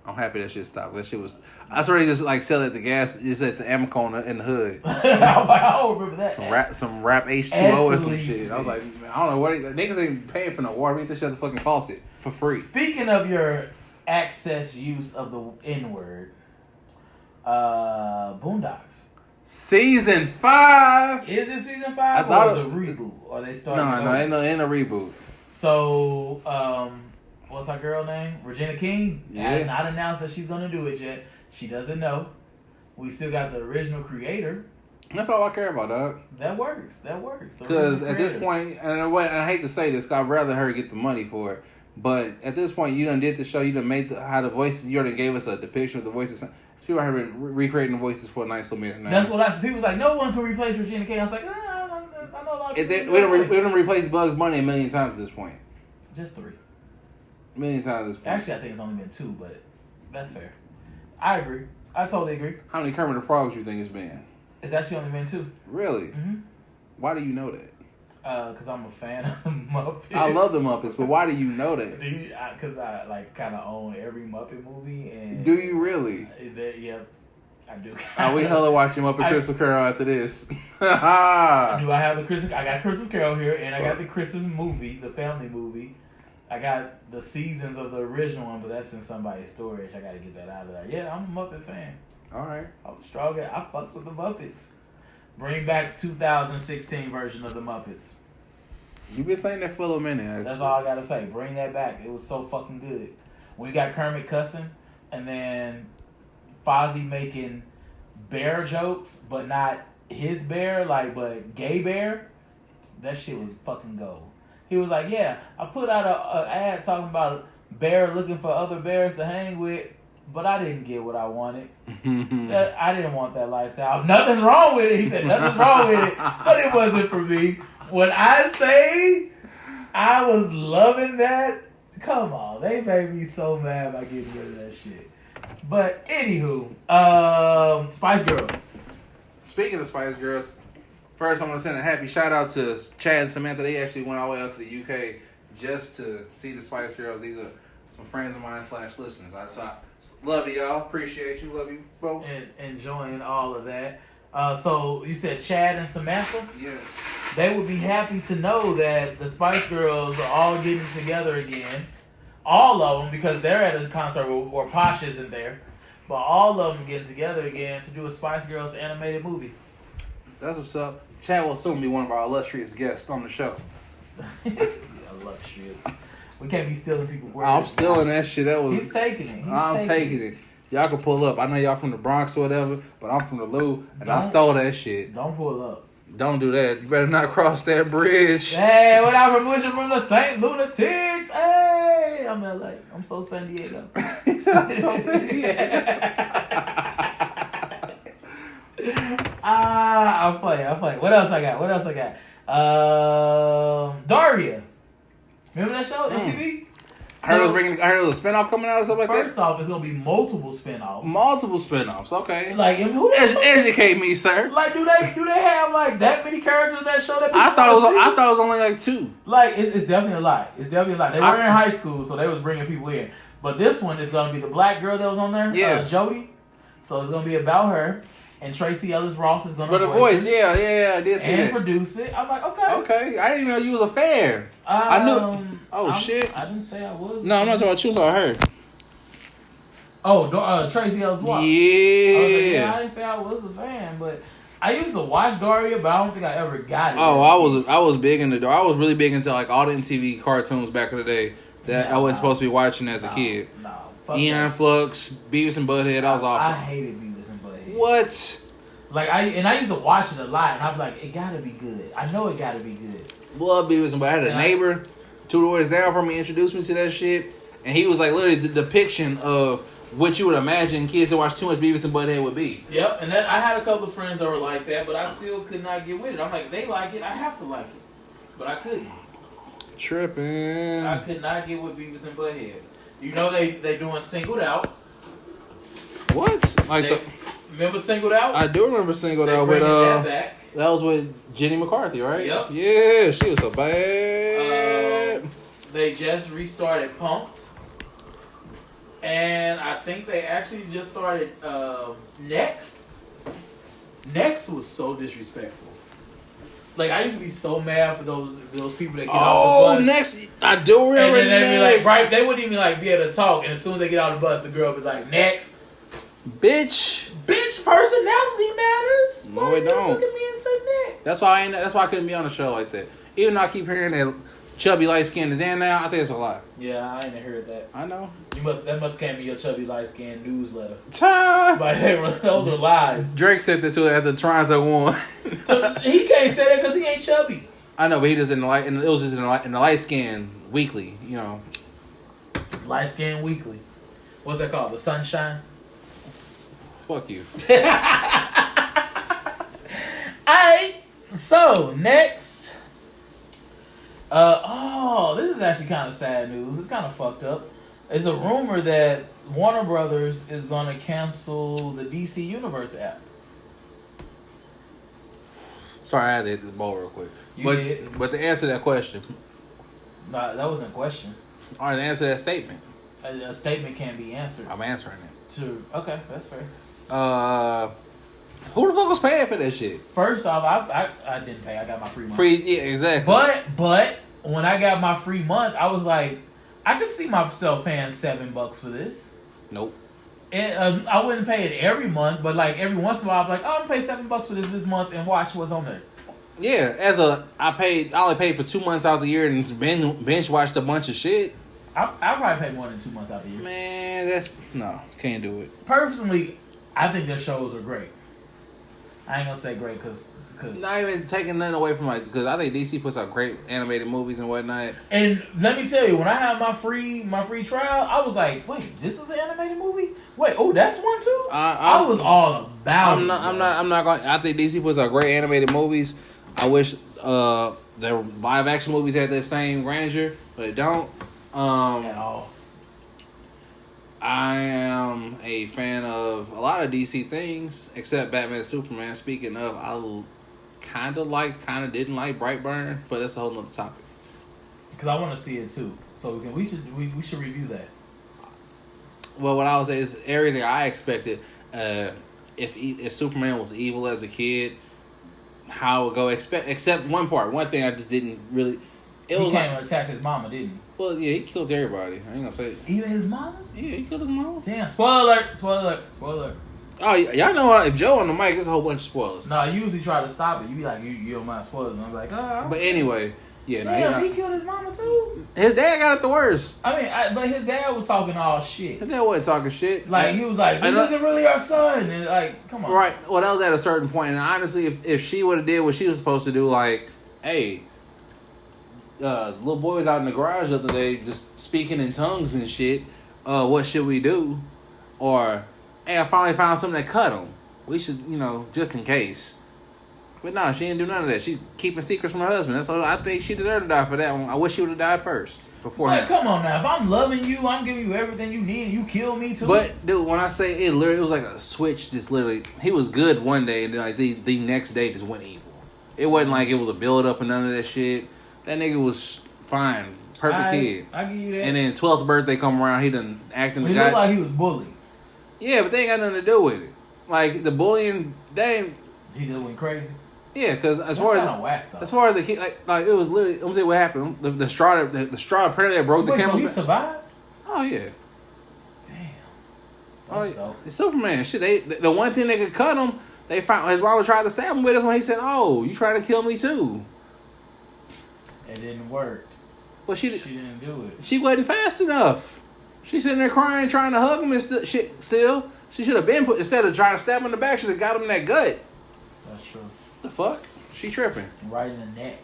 I'm happy that shit stopped. That shit was... I swear they just like sell it at the gas, just at the Amazon in the hood. I don't remember that. Some rap H2O or some shit. I was like, man, I don't know what niggas ain't paying for no water. We get this shit at the fucking faucet for free. Speaking of your access use of the N-word, Boondocks. Season 5. Is it season 5 or is it a reboot? Or they started? No, ain't a reboot. So, what's her girl name? Regina King has not announced that she's gonna do it yet. She doesn't know. We still got the original creator. That's all I care about, dog. That works. Because at this point, and I hate to say this, I'd rather her get the money for it. But at this point, you done did the show. You done made how the voices. You already gave us a depiction of the voices. She already been recreating the voices for a nice little minute now. That's what I said. People was like, no one can replace Regina King. I was like, I know a lot of people. We done replaced Bugs Bunny a million times at this point. Just 3. A million times at this point. Actually, I think it's only been 2, but that's fair. I agree. I totally agree. How many Kermit the Frogs you think it's been? It's actually only been 2. Really? Mm-hmm. Why do you know that? Because I'm a fan of the Muppets. I love the Muppets, but why do you know that? Because I like kind of own every Muppet movie. And do you really? Yeah, I do. We hella watching Muppet Christmas Carol after this. Do I have the Christmas? I got Christmas Carol here, and I got the Christmas movie, the family movie. I got the seasons of the original one, but that's in somebody's storage. I got to get that out of there. Yeah, I'm a Muppet fan. All right. I'm strong. I fucks with the Muppets. Bring back the 2016 version of the Muppets. You've been saying that for a minute, actually. That's all I got to say. Bring that back. It was so fucking good. We got Kermit cussing, and then Fozzie making bear jokes, but not his bear, but gay bear. That shit was fucking gold. He was like, yeah, I put out a ad talking about a bear looking for other bears to hang with, but I didn't get what I wanted. I didn't want that lifestyle. Nothing's wrong with it. He said, nothing's wrong with it, but it wasn't for me. When I say I was loving that, come on. They made me so mad by getting rid of that shit. But anywho, Spice Girls. Speaking of Spice Girls, first, I want to send a happy shout out to Chad and Samantha. They actually went all the way out to the UK just to see the Spice Girls. These are some friends of mine / listeners. So I love y'all. Appreciate you. Love you both. And enjoying all of that. So you said Chad and Samantha? Yes. They would be happy to know that the Spice Girls are all getting together again. All of them, because they're at a concert where Posh isn't there. But all of them getting together again to do a Spice Girls animated movie. That's what's up. Chad will soon be one of our illustrious guests on the show. Illustrious. We can't be stealing people's words. I'm stealing that shit. He's taking it. I'm taking it. Y'all can pull up. I know y'all from the Bronx or whatever, but I'm from the Lou, and I stole that shit. Don't pull up. Don't do that. You better not cross that bridge. Hey, what I'm pushing from the St. Lunatics. Hey, I'm LA. I'm so San Diego. He said I'm so San Diego. I'm playing. What else I got? Daria. Remember that show? MTV? I heard it was a spinoff coming out or something like that. First off, it's gonna be multiple spinoffs. Multiple spinoffs. Okay. Like, who educate me, sir. Like, do they have like that many characters in that show that people I thought it was only like 2. Like, it's definitely a lot. It's definitely a lot. They were in high school, so they was bringing people in. But this one is gonna be the black girl that was on there, Jodie. So it's gonna be about her. And Tracy Ellis Ross is gonna voice it. Yeah, I did see and that. produce it. I'm like, okay. I didn't even know you was a fan. I knew. Shit. I didn't say I was. No, I'm not talking about you. I'm talking about her. Tracy Ellis Ross. Yeah. I didn't say I was a fan, but I used to watch Daria, but I don't think I ever got it. Oh, I was big into I was really big into like all the MTV cartoons back in the day that I wasn't supposed to be watching as a kid. No. Eon Flux, Beavis and Butthead. That was awful. I hated Beavis and Butthead. What? Like, I used to watch it a lot, and I'd be like, it gotta be good. I know it gotta be good. Love Beavis and Butthead. I had a neighbor 2 doors down from me, introduced me to that shit, and he was like literally the depiction of what you would imagine kids that watch too much Beavis and Butthead would be. Yep, and I had a couple of friends that were like that, but I still could not get with it. I'm like, they like it, I have to like it. But I couldn't. Tripping. I could not get with Beavis and Butthead. You know they doing Singled Out. What? Remember Singled Out? I do remember Singled Out with that was with Jenny McCarthy, right? Yep. Yeah, she was so bad. They just restarted Punk'd. And I think they actually just started Next. Next was so disrespectful. Like, I used to be so mad for those people that get off the bus. Next, I do remember. And then they'd be like, right, they wouldn't even like be able to talk. And as soon as they get out of the bus, the girl would be like, next. Bitch, personality matters. No, it don't. Look at me and say next. That's why I couldn't be on a show like that. Even though I keep hearing that chubby light skin is in now, I think it's a lie. Yeah, I ain't heard that. I know. That must came in your chubby light skin newsletter. But those are lies. Drake said that to after Toronto won. So he can't say that because he ain't chubby. I know, but he just in the light, and it was just in the light skin weekly, you know. Light skin weekly. What's that called? The Sunshine. Fuck you. Alright, so next. This is actually kind of sad news. It's kind of fucked up. There's a rumor that Warner Brothers is going to cancel the DC Universe app. Sorry, I had to hit this ball real quick. But to answer that question. Nah, that wasn't a question. All right, to answer that statement. A statement can't be answered. I'm answering it. Okay, that's fair. Who the fuck was paying for that shit? First off, I didn't pay. I got my free month. Yeah, exactly. But when I got my free month, I was like, I could see myself paying $7 for this. Nope. And I wouldn't pay it every month, but like every once in a while, I'm like, oh, I'm gonna pay $7 for this month and watch what's on there. Yeah, I only paid for 2 months out of the year and binge watched a bunch of shit. I probably pay more than 2 months out of the year. Man, can't do it. Personally, I think their shows are great. I ain't gonna say great because not even taking nothing away from because I think DC puts out great animated movies and whatnot. And let me tell you, when I had my free trial, I was like, wait, this is an animated movie? Wait, that's one too? I was all about it. I'm not going. I think DC puts out great animated movies. I wish their live action movies had that same grandeur, but it don't. At all. I am a fan of a lot of DC things, except Batman and Superman. Speaking of, I kind of didn't like Brightburn, but that's a whole nother topic. Because I want to see it too, so we should review that. Well, what I would say is everything I expected. If Superman was evil as a kid, how it would go. Except one thing I just didn't really. He came and attacked his mama, didn't he? Well, yeah, he killed everybody. I ain't gonna say it. Even his mama? Yeah, he killed his mama. Damn, spoiler alert. Oh, y'all know if Joe on the mic, it's a whole bunch of spoilers. No, I usually try to stop it. You be like, you don't mind spoilers. And I'm like, But anyway, yeah. Damn, he killed his mama too? His dad got it the worst. I mean, but his dad was talking all shit. His dad wasn't talking shit. Like, he was like, this isn't really our son. And like, come on. Right. Well, that was at a certain point. And honestly, if she would have did what she was supposed to do, like, hey, little boy was out in the garage the other day just speaking in tongues and shit. What should we do? Or, hey, I finally found something that cut him. We should, just in case. But no, she didn't do none of that. She's keeping secrets from her husband. That's all. I think she deserved to die for that one. I wish she would have died first. beforehand. Come on now. If I'm loving you, I'm giving you everything you need, and you kill me too. But dude, when I say it, literally, it was like a switch. Just literally, he was good one day, and then like the next day just went evil. It wasn't like it was a build up and none of that shit. That nigga was fine, perfect kid. I give you that. And then 12th birthday come around, he done acting. He looked like he was bullied. Yeah, but they ain't got nothing to do with it. Like the bullying, they ain't. He just went crazy. Yeah, because as far as the kid, like it was literally. Let me tell you what happened. The straw apparently that broke the camel's back. So he survived? Oh yeah. Damn. Oh, it's Superman. Shit, the one thing that could cut him, they found his mama tried to stab him with. That's when he said, "Oh, you tried to kill me too." It didn't work. Well, she didn't do it. She wasn't fast enough. She's sitting there crying, trying to hug him, and still, she should have been put instead of trying to stab him in the back. Should have got him in that gut. That's true. The fuck? She tripping. Right in the neck.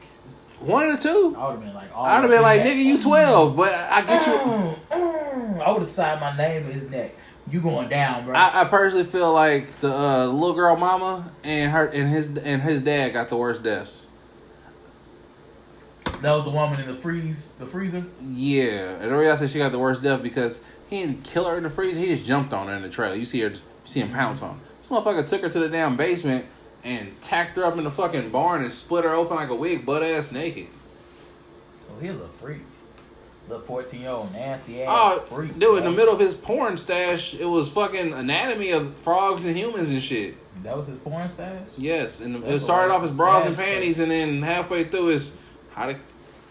One of the two. I would have been like, nigga, you 12, but I get you. I would have signed my name in his neck. You going down, bro? I personally feel like the little girl mama and his dad got the worst deaths. That was the woman in the freezer. Yeah, and the reason I said she got the worst death because he didn't kill her in the freezer. He just jumped on her in the trailer. You see him pounce on her. This motherfucker took her to the damn basement and tacked her up in the fucking barn and split her open like a wig, butt ass naked. So he a little freak. Little 14-year-old nasty ass freak. Dude, in the middle of his porn stash, it was fucking anatomy of frogs and humans and shit. That was his porn stash? Yes, and it started off as bras and panties, and then halfway through is how to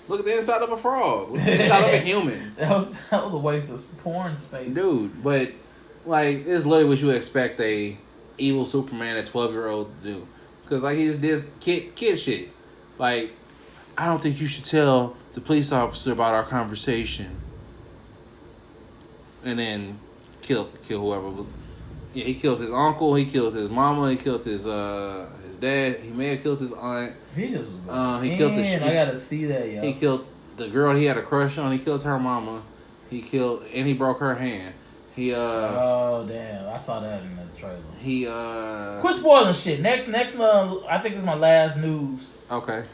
look at the inside of a frog, look at the inside of a human. That was a waste of porn space, dude. But like, it's literally what you expect a evil Superman at 12-year-old to do, because like he just did kid shit. Like, I don't think you should tell the police officer about our conversation, and then kill whoever. Yeah, he killed his uncle, he killed his mama, he killed his dad. He may have killed his aunt. He just was going. He killed I gotta see that, yo. He killed the girl he had a crush on. He killed her mama. He broke her hand. Oh damn! I saw that in the trailer. Quit spoiling shit. Next, I think this is my last news. Okay.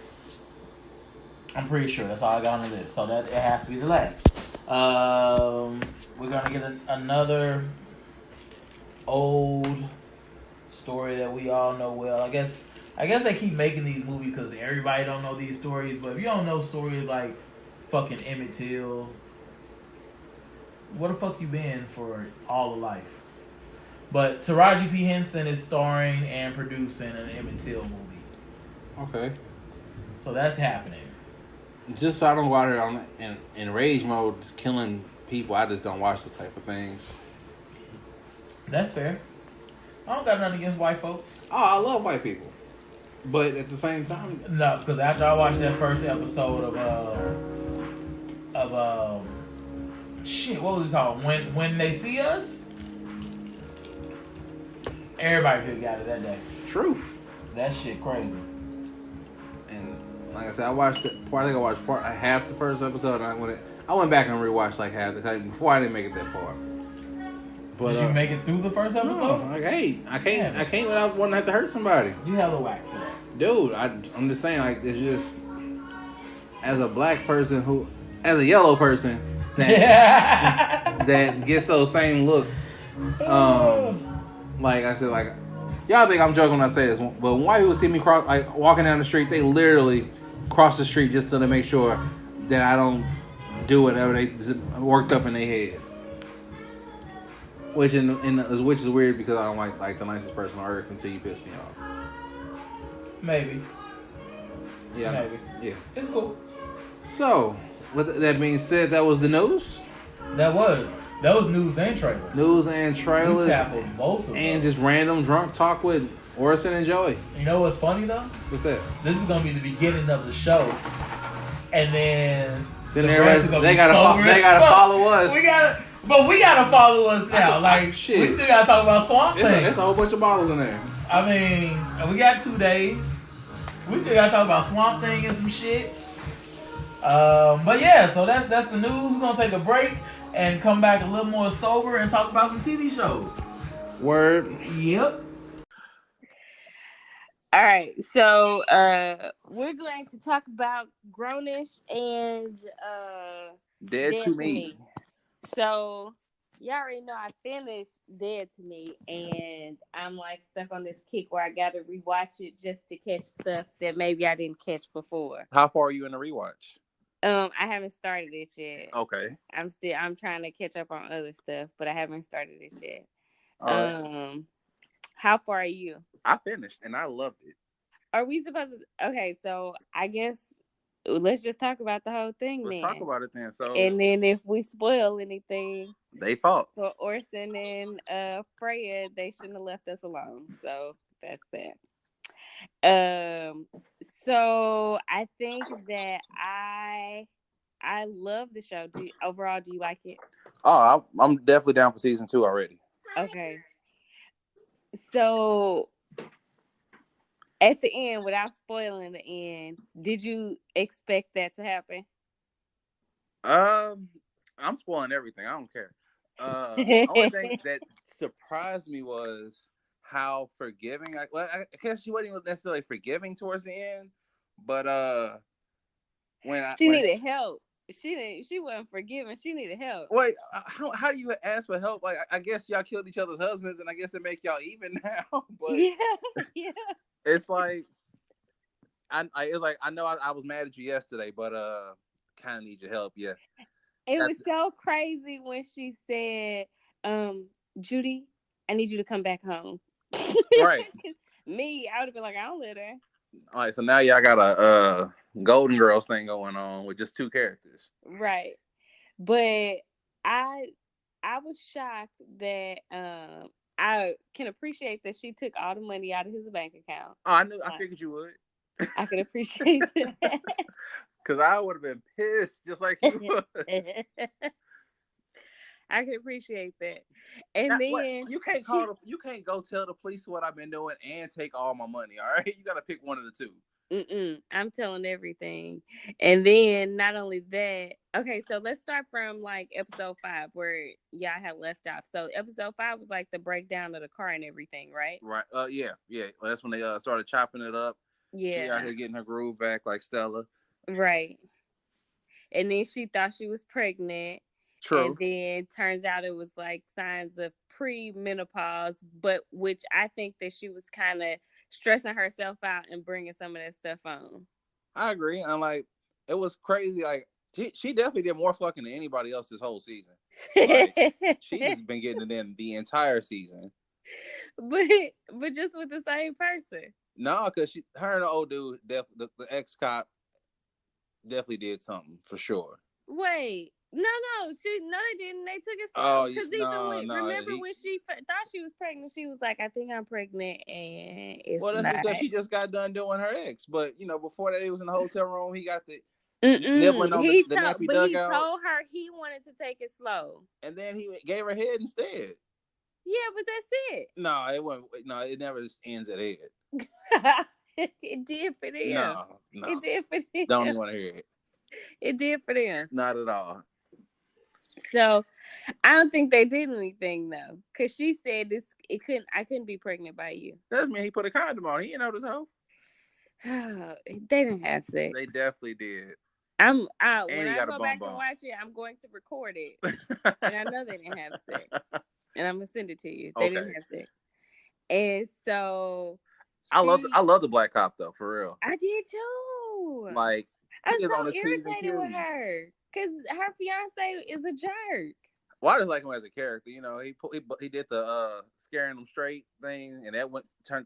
I'm pretty sure that's all I got on the list. So that it has to be the last. We're gonna get another old story that we all know well. I guess they keep making these movies because everybody don't know these stories. But if you don't know stories like fucking Emmett Till, where the fuck you been for all of life? But Taraji P. Henson is starring and producing an Emmett Till movie. Okay. So that's happening. Just so I don't go out here in rage mode, just killing people. I just don't watch the type of things. That's fair. I don't got nothing against white folks. Oh, I love white people. But at the same time... No, because after I watched that first episode of shit, what was we talking? When They See Us? Everybody could have got it that day. Truth. That shit crazy. And like I said, I watched half the first episode, and I went back and rewatched like half the time before. I didn't make it that far. But, did you make it through the first episode? No, I can't without wanting to have to hurt somebody. You have a whack for that. Dude, I'm just saying, like, it's just, as a black person as a yellow person that gets those same looks, like I said, like, y'all think I'm joking when I say this, but when white people see me walking down the street, they literally cross the street just to make sure that I don't do whatever they worked up in their heads. Which is weird because I don't like the nicest person on earth until you piss me off. Maybe. Yeah. Maybe. Yeah. It's cool. So, with that being said, that was the news. That was news and trailers. News and trailers. We tackled both of them. And just random drunk talk with Orson and Joey. You know what's funny though? What's that? This is gonna be the beginning of the show, and then they gotta follow us. We gotta follow us now. Shit. We still gotta talk about Swamp Thing. There's a whole bunch of bottles in there. I mean, we got 2 days. We still gotta talk about Swamp Thing and some shit. But yeah, so that's the news. We're gonna take a break and come back a little more sober and talk about some TV shows. Word. Yep. All right, so we're going to talk about Grownish and Dead Dead to to Me. Me. So y'all already know I finished Dead to Me, and I'm like stuck on this kick where I gotta rewatch it just to catch stuff that maybe I didn't catch before. How far are you in the rewatch? I haven't started it yet. Okay. I'm trying to catch up on other stuff, but I haven't started it yet. All right. How far are you? I finished and I loved it. Are we supposed to? Okay, so I guess let's just talk about the whole thing Let's then. talk about it then. So, And then if we spoil anything they fought. for Orson and Freya, they shouldn't have left us alone. So that's that. So I think that I love the show. Overall, do you like it? Oh, I'm definitely down for season 2 already. Okay. So at the end, without spoiling the end, did you expect that to happen? I'm spoiling everything. I don't care. The only thing that surprised me was how forgiving. I guess she wasn't even necessarily forgiving towards the end, but she needed help. She wasn't forgiving. She needed help. Wait, how do you ask for help? Like, I guess y'all killed each other's husbands, and I guess it make y'all even now. But yeah. It's like it's like I know I was mad at you yesterday, but kind of need your help. Yeah. It was so crazy when she said, Judy, I need you to come back home. Right. Me, I would have been like, I don't live there. All right, so now y'all got a Golden Girls thing going on with just 2 characters. Right. But I was shocked that I can appreciate that she took all the money out of his bank account. Oh, I figured you would. I could appreciate that. Because I would have been pissed just like you was. I can appreciate that. And then you can't go tell the police what I've been doing and take all my money. All right, you got to pick one of the two. I'm telling everything. And then not only that, okay, so let's start from like episode 5 where y'all had left off. So episode 5 was like the breakdown of the car and everything, right? Right. Yeah. Well, that's when they started chopping it up. Yeah. She out here getting her groove back like Stella. Right. And then she thought she was pregnant. True. And then turns out it was like signs of pre-menopause, but which I think that she was kind of stressing herself out and bringing some of that stuff on. I agree. I'm like, it was crazy. Like, she definitely did more fucking than anybody else this whole season. Like, she's been getting it in the entire season. But just with the same person. No, because her and the old dude, the ex-cop, definitely did something for sure. Wait. No, they didn't. They took it slow. Because remember when she thought she was pregnant, she was like, I think I'm pregnant, and it's that's because she just got done doing her ex. But, before that, he was in the hotel room. He got the nibbling on the nappy dugout. He told her he wanted to take it slow. And then he gave her head instead. Yeah, but that's it. No, it wasn't. No, it never just ends at head. It did for them. No. It did for them. Don't even want to hear it. It did for them. Not at all. So, I don't think they did anything though, because she said I couldn't be pregnant by you. Doesn't mean he put a condom on. He didn't know this hoe. They didn't have sex. They definitely did. When I go back and watch it, I'm going to record it, and I know they didn't have sex, and I'm gonna send it to you. They didn't have sex, and so I love the black cop though, for real. I did too. Like, I was so irritated with her. Because her fiance is a jerk. Well, I just like him as a character. He did the scaring them straight thing, and that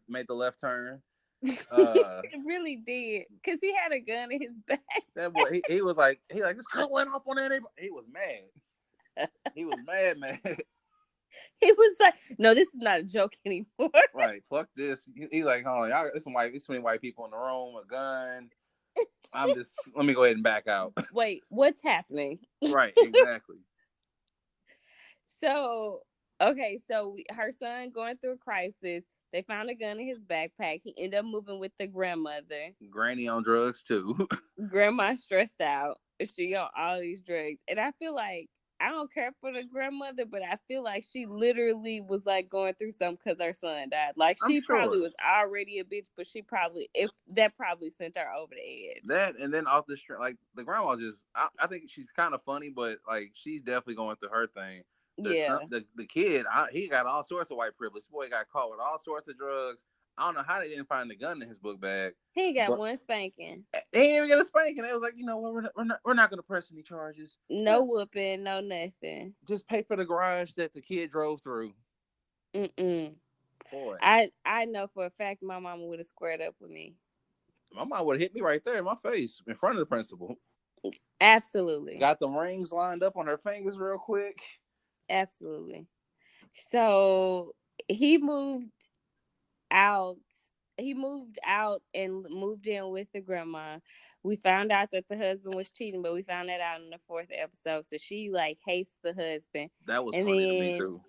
made the left turn. It really did. Because he had a gun in his back. That boy, he was like, this gun went off on anybody. He was mad. He was mad. He was like, no, this is not a joke anymore. Right. Fuck this. He's like, hold on, y'all. There's so many white people in the room, a gun. Let me go ahead and back out. Wait, what's happening? Right, exactly. So her son going through a crisis. They found a gun in his backpack. He ended up moving with the grandmother. Granny on drugs too. Grandma stressed out. She on all these drugs. And I feel like I don't care for the grandmother, but I feel like she literally was like going through something because her son died. Like she probably was already a bitch, but she probably that probably sent her over the edge. That and then off the street, like the grandma just, I think she's kind of funny, but like she's definitely going through her thing. The kid, he got all sorts of white privilege. This boy got caught with all sorts of drugs. I don't know how they didn't find the gun in his book bag. He got one spanking. He didn't even get a spanking. They was like, you know what, we're not going to press any charges. No whooping, no nothing. Just pay for the garage that the kid drove through. Boy, I know for a fact my mama would have squared up with me. My mom would have hit me right there in my face in front of the principal. Absolutely. Got them rings lined up on her fingers real quick. Absolutely. So he moved out and moved in with the grandma. We found out that the husband was cheating, but we found that out in the 4th episode. So she like hates the husband. That was funny to me too.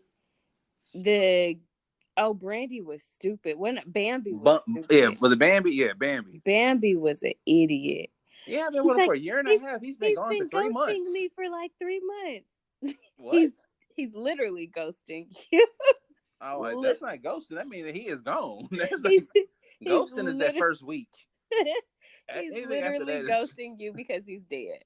Brandy was stupid. Bambi was stupid. Bambi. Bambi was an idiot. Yeah, I've been with him for a year and a half. He's been gone for 3 months. He's been ghosting me for like 3 months. What? He's literally ghosting you. Oh, that's not ghosting. That means that he is gone. Ghosting is that first week. He's literally ghosting you because he's dead.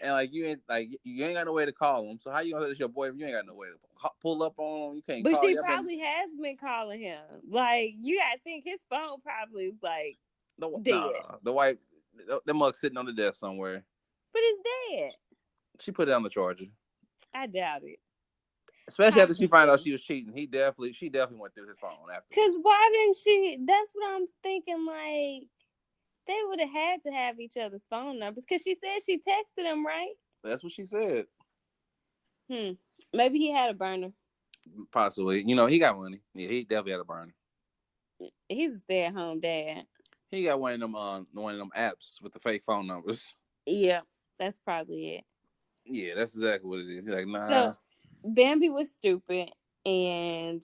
And like you ain't got no way to call him. So how you gonna let your boy if you ain't got no way to pull up on him? You can't. But she probably has been calling him. Like you gotta think his phone probably is like dead. The wife, the mug sitting on the desk somewhere. But it's dead. She put it on the charger. I doubt it. Especially after she found out she was cheating. She definitely went through his phone after. Because why didn't she? That's what I'm thinking. Like, they would have had to have each other's phone numbers. Because she said she texted him, right? That's what she said. Maybe he had a burner. Possibly. You know, he got money. Yeah, he definitely had a burner. He's a stay-at-home dad. He got one of them apps with the fake phone numbers. Yeah, that's probably it. Yeah, that's exactly what it is. He's like, nah. So, Bambi was stupid, and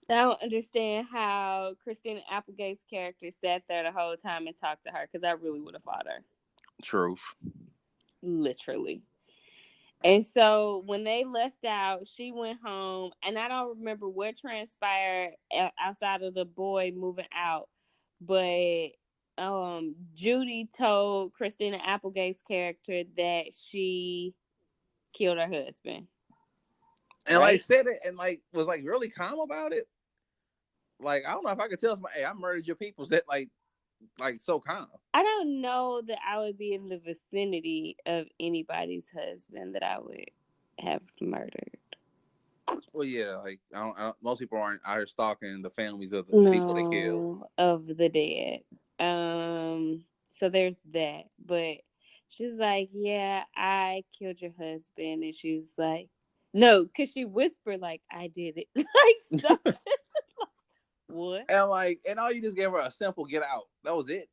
I don't understand how Christina Applegate's character sat there the whole time and talked to her, because I really would have fought her. Truth. Literally. And so when they left out, she went home, and I don't remember what transpired outside of the boy moving out, but Judy told Christina Applegate's character that she killed her husband. And right? Like said it and like was like really calm about it. Like I don't know if I could tell somebody, hey, I murdered your people. That like so calm. I don't know that I would be in the vicinity of anybody's husband that I would have murdered. Well, yeah, like I don't, most people aren't out here stalking the families of the people they killed. Of the dead. So there's that. But she's like, yeah, I killed your husband. And she was like, no, because she whispered, like, I did it. Like, so. What? And all you just gave her a simple get out. That was it.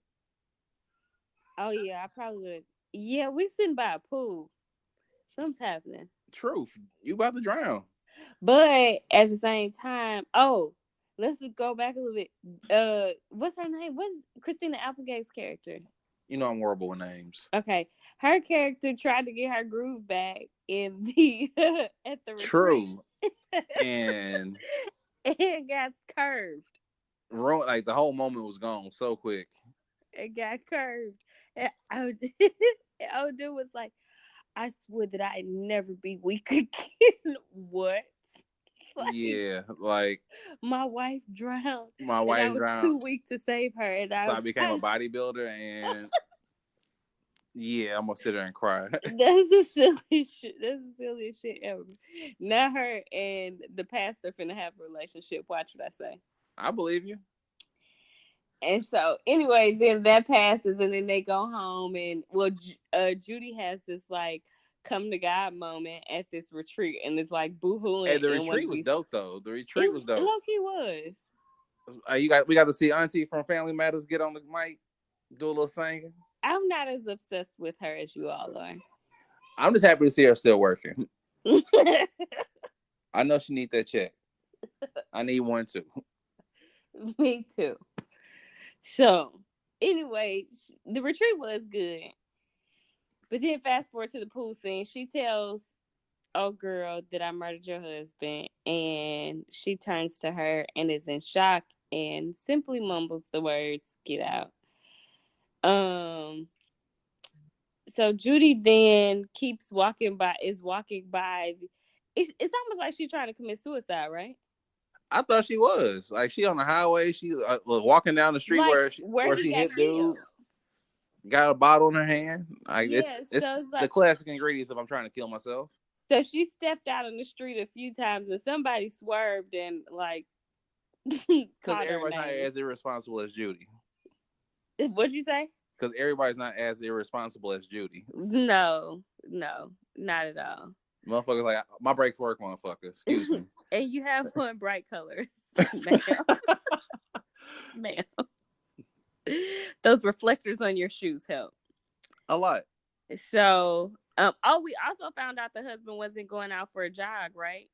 Oh, yeah, I probably would have. Yeah, we sitting by a pool. Something's happening. Truth. You about to drown. But at the same time, let's go back a little bit. What's her name? What's Christina Applegate's character? You know I'm horrible with names. Okay. Her character tried to get her groove back in the at the retreat. True. And it got curved. Like the whole moment was gone so quick. It got curved. And old dude was like, I swear that I'd never be weak again. What? Like, yeah, like my wife drowned. My wife drowned. I was too weak to save her, and so I became a bodybuilder, and yeah, I'm gonna sit there and cry. That's the silliest shit. That's the silliest shit ever. Now her and the pastor finna have a relationship. Watch what I say. I believe you. And so, anyway, then that passes, and then they go home, and Judy has this like come to God moment at this retreat, and it's like boohooing. Hey, the retreat was dope though. The retreat was dope. Low-key was. We got to see Auntie from Family Matters get on the mic, do a little singing. I'm not as obsessed with her as you all are. I'm just happy to see her still working. I know she needs that check. I need one too. Me too. So, anyway, the retreat was good. But then fast forward to the pool scene. She tells, "Oh, girl, that I murdered your husband," and she turns to her and is in shock and simply mumbles the words, "Get out." Um. So Judy then keeps walking by. Is walking by. It's almost like she's trying to commit suicide, right? I thought she was like she on the highway. She was walking down the street Like where he she got hit dude. killed. Got a bottle in her hand. Like Yeah. it's So it's the like classic ingredients if I'm trying to kill myself. so she stepped out on the street a few times and somebody swerved and like Because called her everybody's not name. as irresponsible as Judy. What'd you say? Because everybody's not as irresponsible as Judy. No, not at all. Motherfuckers like my brakes work, motherfucker. Excuse me. And you have on bright colors, ma'am. Ma'am. Those reflectors on your shoes help. A lot. So, we also found out the husband wasn't going out for a jog, right?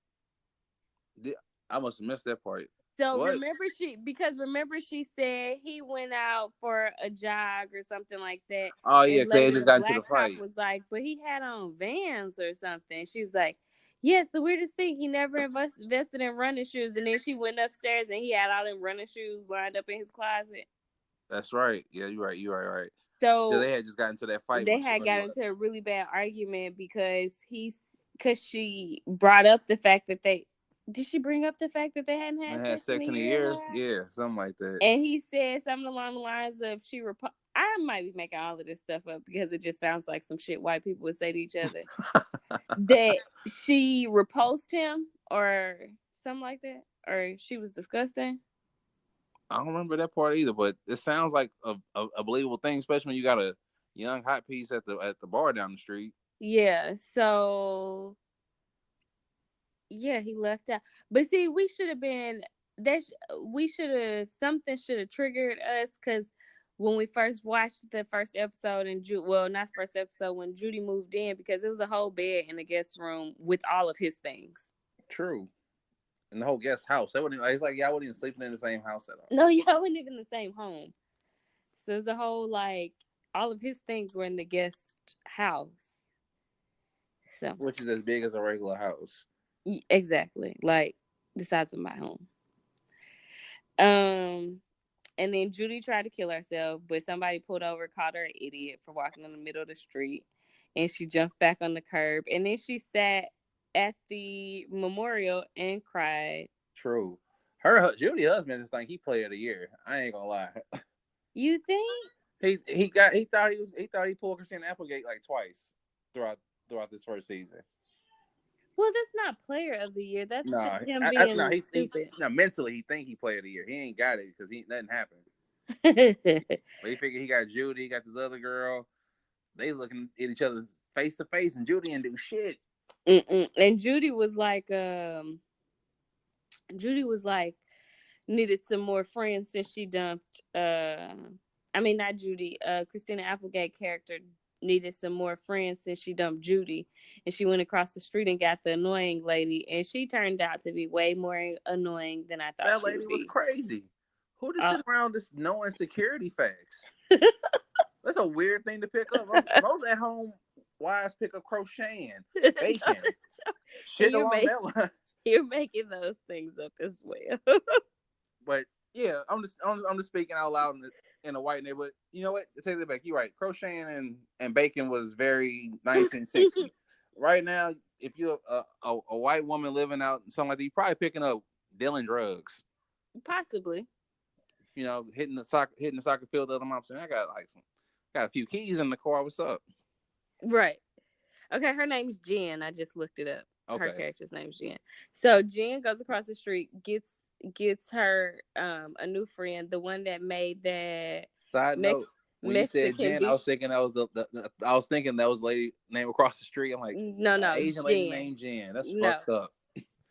I must have missed that part. So What? remember she said he went out for a jog or something like that. Oh yeah, And because they later just the got into the black cop fight. was like, but he had on Vans or something. She was like, yes, the weirdest thing, he never invested in running shoes. And then she went upstairs and he had all them running shoes lined up in his closet. That's right. Yeah, you're right. So they had just got into that fight. they had got into a really bad argument because she brought up the fact that did she bring up the fact that they hadn't had sex in a year? Yeah, something like that. And he said something along the lines of I might be making all of this stuff up because it just sounds like some shit white people would say to each other. That she repulsed him or something like that, or she was disgusting. I don't remember that part either, but it sounds like a believable thing, especially when you got a young hot piece at the bar down the street. Yeah, so yeah, he left out. But see, we should have been something should have triggered us because when we first watched the first episode and not the first episode when Judy moved in, because it was a whole bed in the guest room with all of his things. True. In the whole guest house. It's like y'all wouldn't even sleeping in the same house at all. No, y'all weren't even in the same home. So it was a whole all of his things were in the guest house. So which is as big as a regular house. Exactly. Like the size of my home. And then Judy tried to kill herself, but somebody pulled over, called her an idiot for walking in the middle of the street, and she jumped back on the curb, and then she sat at the memorial and cried. True. Judy's husband is like he player of the year. I ain't gonna lie. You think? He thought he pulled Christina Applegate like twice throughout this first season. Well, that's not player of the year. That's just him being stupid. Mentally, he think he player of the year. He ain't got it because nothing happened. But he figured he got Judy, he got this other girl. They looking at each other face to face, and Judy didn't do shit. And Judy was like, needed some more friends since she dumped. Not Judy. Christina Applegate character needed some more friends since she dumped Judy, and she went across the street and got the annoying lady, and she turned out to be way more annoying than I thought. That lady was crazy. Who just sit around just knowing security facts? That's a weird thing to pick up. Most at home wives pick up crocheting, baking, shit along that line. You're making those things up as well. But yeah, I'm just speaking out loud in a white neighborhood. You know what? Take it back. You're right. Crocheting and baking was very 1960. Right now, if you're a white woman living out in something like that, you're probably picking up dealing drugs. Possibly. You know, hitting the soccer field. The other mom saying, "I got a few keys in the car. What's up?" Right. Okay. Her name's Jen. I just looked it up. Okay. Her character's name's Jen. So Jen goes across the street, gets her a new friend, the one that made that. Side note, when Mexican you said Jen, I was thinking that was the lady name across the street. I'm like, no, Asian Jen. lady named Jen. That's fucked up.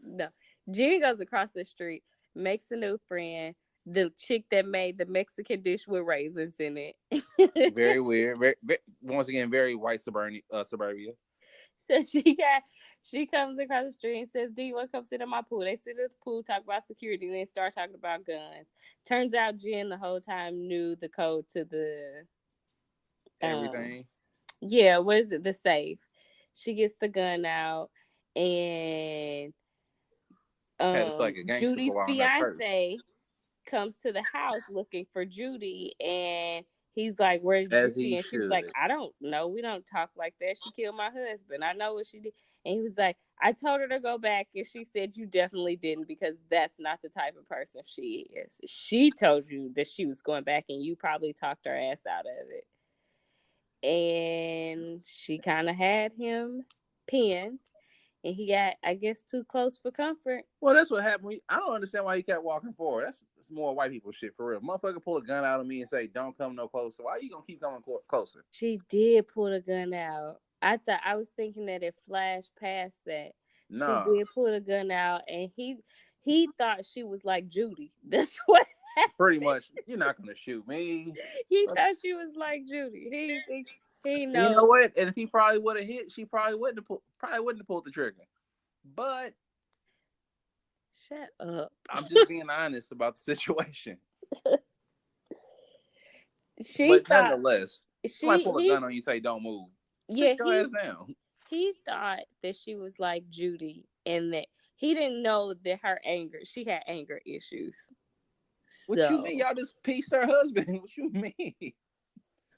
No, Jen goes across the street, makes a new friend, the chick that made the Mexican dish with raisins in it. Very weird. Very, once again, very white suburbia. So she comes across the street and says, "Do you want to come sit in my pool?" They sit at the pool, talk about security, and then start talking about guns. Turns out Jen the whole time knew the code to the everything. Yeah, what is it? The safe. She gets the gun out, and Had to feel like a gangster Judy's go out on that purse. fiance comes to the house looking for Judy, and he's like, "Where's As Judy?" he And she was like, should. "I don't know. We don't talk like that. She killed my husband. I know what she did." And he was like, "I told her to go back, and she said you definitely didn't because that's not the type of person she is. She told you that she was going back, and you probably talked her ass out of it." And she kind of had him pinned, and he got, I guess, too close for comfort. Well, that's what happened. I don't understand why he kept walking forward. That's more white people shit for real. Motherfucker pull a gun out of me and say, "Don't come no closer." Why are you gonna keep coming closer? She did pull the gun out. I was thinking that it flashed past that. She Nah, did pull the gun out, and he thought she was like Judy. That's what pretty happened. much. You're not gonna shoot me. He thought she was like Judy. He didn't think he You know know. what? And if he probably would have hit, she probably wouldn't have pulled the trigger. But Shut up. I'm just being honest about the situation. She But thought nonetheless, somebody she pull a he gun on you, say don't move. Sit yeah your ass down. he thought that she was like Judy, and that he didn't know that she had anger issues. What you mean? So, Y'all just pieced her husband. What you mean?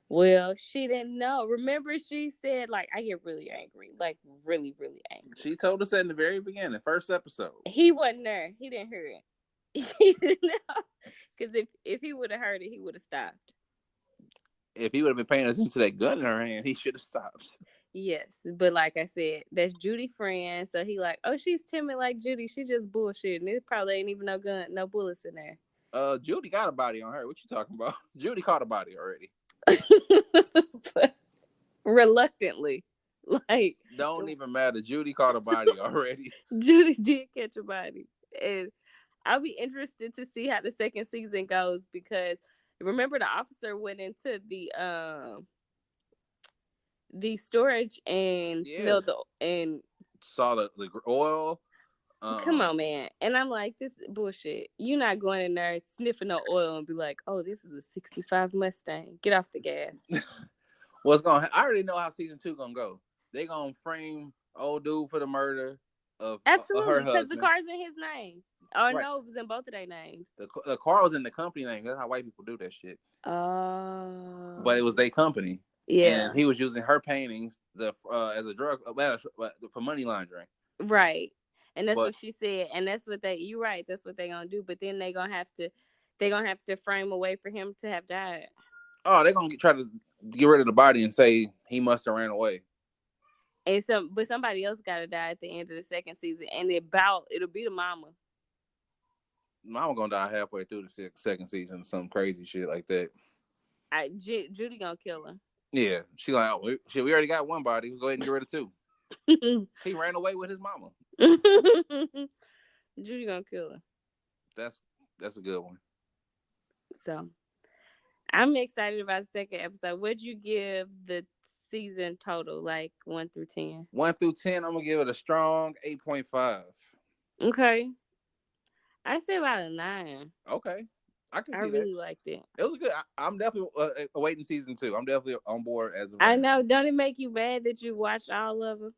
well, she didn't know. Remember, she said, like, I get really angry, like, really, really angry. She told us that in the very beginning, first episode. He wasn't there. He didn't hear it. He didn't know. Because if he would have heard it, he would have stopped. If he would have been paying attention to that gun in her hand, he should have stopped. Yes, but like I said, that's Judy friend. So he like, oh, she's timid like Judy. She just bullshitting. It probably ain't even no gun, no bullets in there. Judy got a body on her. What you talking about? Judy caught a body already. But reluctantly, like, Don't even matter. Judy caught a body already. Judy did catch a body, and I'll be interested to see how the second season goes, because remember the officer went into the storage and smelled the and saw the oil. come on, man. And I'm like, this is bullshit. You're not going in there sniffing no oil and be like, oh, this is a 65 Mustang. Get off the gas. I already know how season 2 gonna go. They gonna frame old dude for the murder of her Absolutely, because husband. the car's in his name. Oh, Right. no, it was in both of their names. The car was in the company name. That's how white people do that shit. Oh. But it was their company. Yeah. And he was using her paintings as a drug for money laundering. Right. And that's what she said. And that's what you're right. That's what they're gonna do. But then they're gonna have to frame a way for him to have died. Oh, they're gonna try to get rid of the body and say he must have ran away. And but somebody else gotta die at the end of the second season. And it'll be the mama. Mama gonna die halfway through the second season, some crazy shit like that. Judy gonna kill her. Yeah, she like, oh, we already got one body. We'll go ahead and get rid of 2. He ran away with his mama. Judy gonna kill her. That's a good one. So, I'm excited about the second episode. What'd you give the season total, like 1 through 10? 1 through 10, I'm gonna give it a strong 8.5. Okay, I say about a 9. Okay, I can see I really liked it. It was good. I'm definitely awaiting season 2. I'm definitely on board as of right. I know. Don't it make you mad that you watched all of them?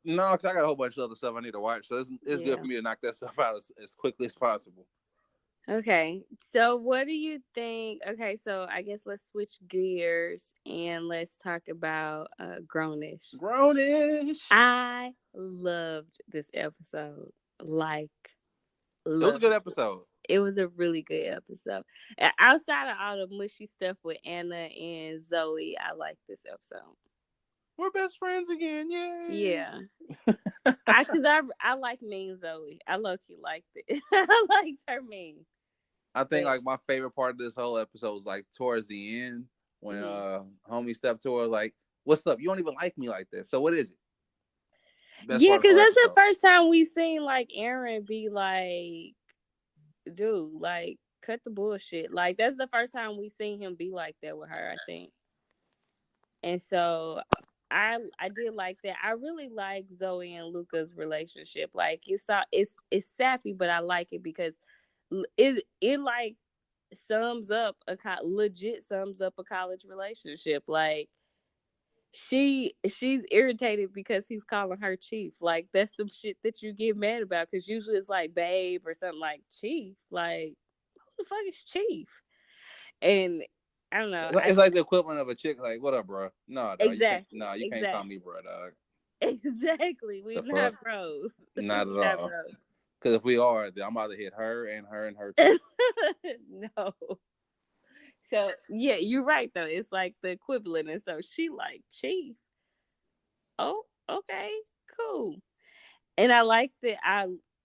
No, because I got a whole bunch of other stuff I need to watch. So it's good for me to knock that stuff out as quickly as possible. Okay. So what do you think? Okay, so I guess let's switch gears and let's talk about Grownish. Grownish. I loved this episode. It was a good episode. It was a really good episode. Outside of all the mushy stuff with Anna and Zoe, I like this episode. We're best friends again, yay! Yeah. Because I like mean Zoe. I low-key liked it. I liked her mean. I think like my favorite part of this whole episode was like towards the end when homie stepped to her like, "What's up? You don't even like me like this. So what is it?" Yeah, because that's the first time we seen like Aaron be like, "Dude, like cut the bullshit." Like that's the first time we seen him be like that with her, I think. And so I did like that. I really like Zoe and Luca's relationship. Like it's sappy, but I like it because it like sums up legit sums up a college relationship. Like she's irritated because he's calling her chief. Like that's some shit that you get mad about, because usually it's like babe or something. Like chief, like who the fuck is chief? And I don't know. It's like the equivalent of a chick. Like, what up, bro? No, dog. Exactly. You can't call me bro, dog. Exactly. We're not bros. Not at all. Because if we are, then I'm about to hit her and her and her too. No. So yeah, you're right though. It's like the equivalent, and so she like chief. Oh, okay, cool. And I like that.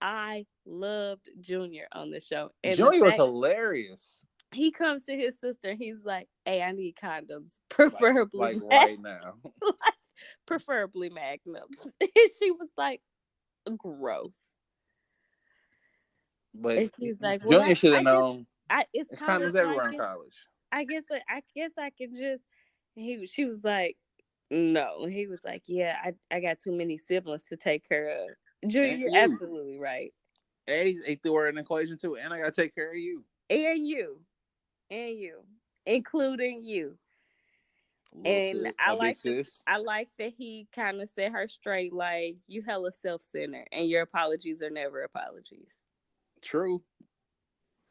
I loved Junior on the show. And Junior was hilarious. He comes to his sister. He's like, "Hey, I need condoms, preferably like right now, preferably magnums." And she was like, "Gross." But he's like, well, Junior should have known. It's condoms everywhere in college. I guess I can just. She was like, no. He was like, yeah, I got too many siblings to take care of. Junior, you're absolutely right. And he threw her in the equation too. And I gotta take care of you. And you, including you. And I like that he kind of set her straight. Like, you hella self-centered, and your apologies are never apologies. True.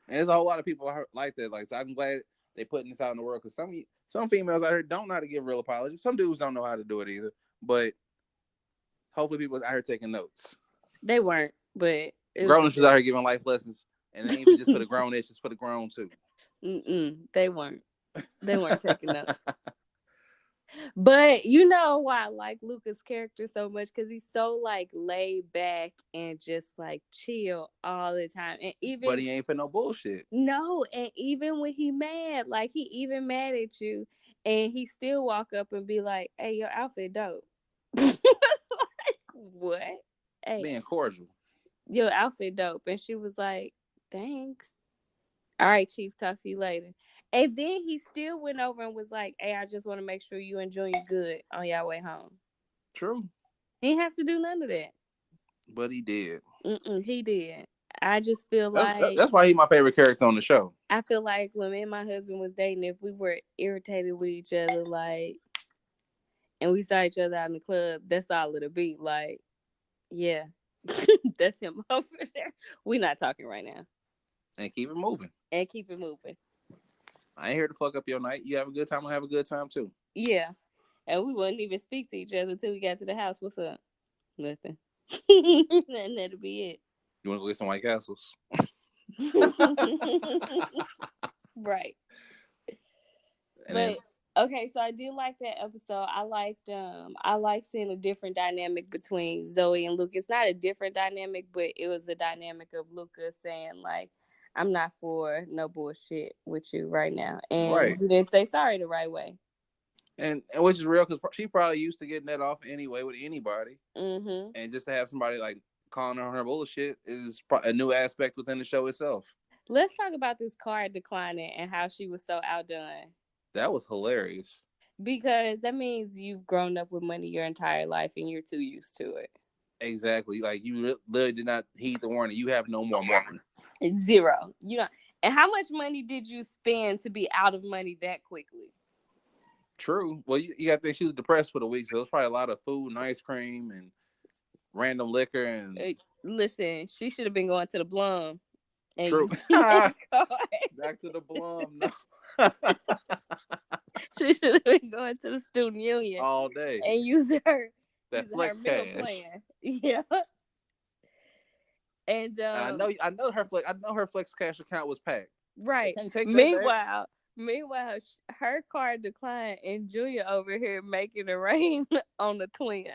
And there's a whole lot of people like that. Like, so I'm glad they putting this out in the world, because some females out here don't know how to give real apologies. Some dudes don't know how to do it either. But hopefully people out here taking notes. They weren't, but grown-ups out here giving life lessons, and it ain't even just for the grown, it's just for the grown too. They weren't taking notes. But you know why I like Luca's character so much? Because he's so like laid back and just like chill all the time. And but he ain't for no bullshit. No, and even when he mad, like he even mad at you, and he still walk up and be like, "Hey, your outfit dope." Like, what? Hey, being cordial. Your outfit dope. And she was like, "Thanks. All right, Chief, talk to you later." And then he still went over and was like, "Hey, I just want to make sure you enjoy your good on your way home." True. He didn't have to do none of that. But he did. He did. I just feel like... That's why he's my favorite character on the show. I feel like when me and my husband was dating, if we were irritated with each other, like, and we saw each other out in the club, that's all it'll be. Like, yeah, that's him over there. We're not talking right now. And keep it moving. I ain't here to fuck up your night. You have a good time, I'll have a good time too. Yeah. And we wouldn't even speak to each other until we got to the house. What's up? Nothing. And that'll be it. You want to go get some White Castles? Right. But okay, so I did like that episode. I like seeing a different dynamic between Zoe and Luke. It's not a different dynamic, but it was a dynamic of Luca saying like, "I'm not for no bullshit with you right now," and he didn't say sorry the right way. And which is real, because she probably used to getting that off anyway with anybody. Mm-hmm. And just to have somebody like calling her bullshit is a new aspect within the show itself. Let's talk about this card declining and how she was so outdone. That was hilarious. Because that means you've grown up with money your entire life and you're too used to it. Exactly. Like, you literally did not heed the warning. You have no more money. Zero. You know. And how much money did you spend to be out of money that quickly? True. Well, you got to think she was depressed for the week, so it was probably a lot of food and ice cream and random liquor. And listen, she should have been going to the Blum. True. Back to the Blum. No. She should have been going to the student union all day and use her flex cash. Plan. Yeah. And I know her flex cash account was packed. Right. Meanwhile, her card declined, and Julia over here making it rain on the twin.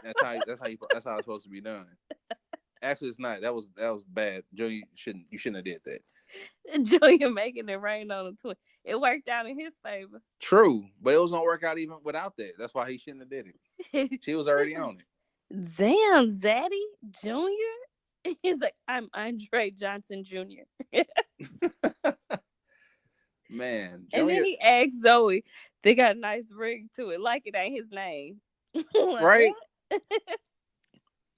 That's how it's supposed to be done. Actually, it's not. That was bad. Julia, you shouldn't have did that. Julia making it rain on the twin. It worked out in his favor. True, but it was gonna work out even without that. That's why he shouldn't have did it. She was already on it. Damn, Zaddy Jr. He's like, "I'm Andre Johnson Jr." Man, Junior. And then he asked Zoe, they got a nice ring to it, like it ain't his name. Like, right?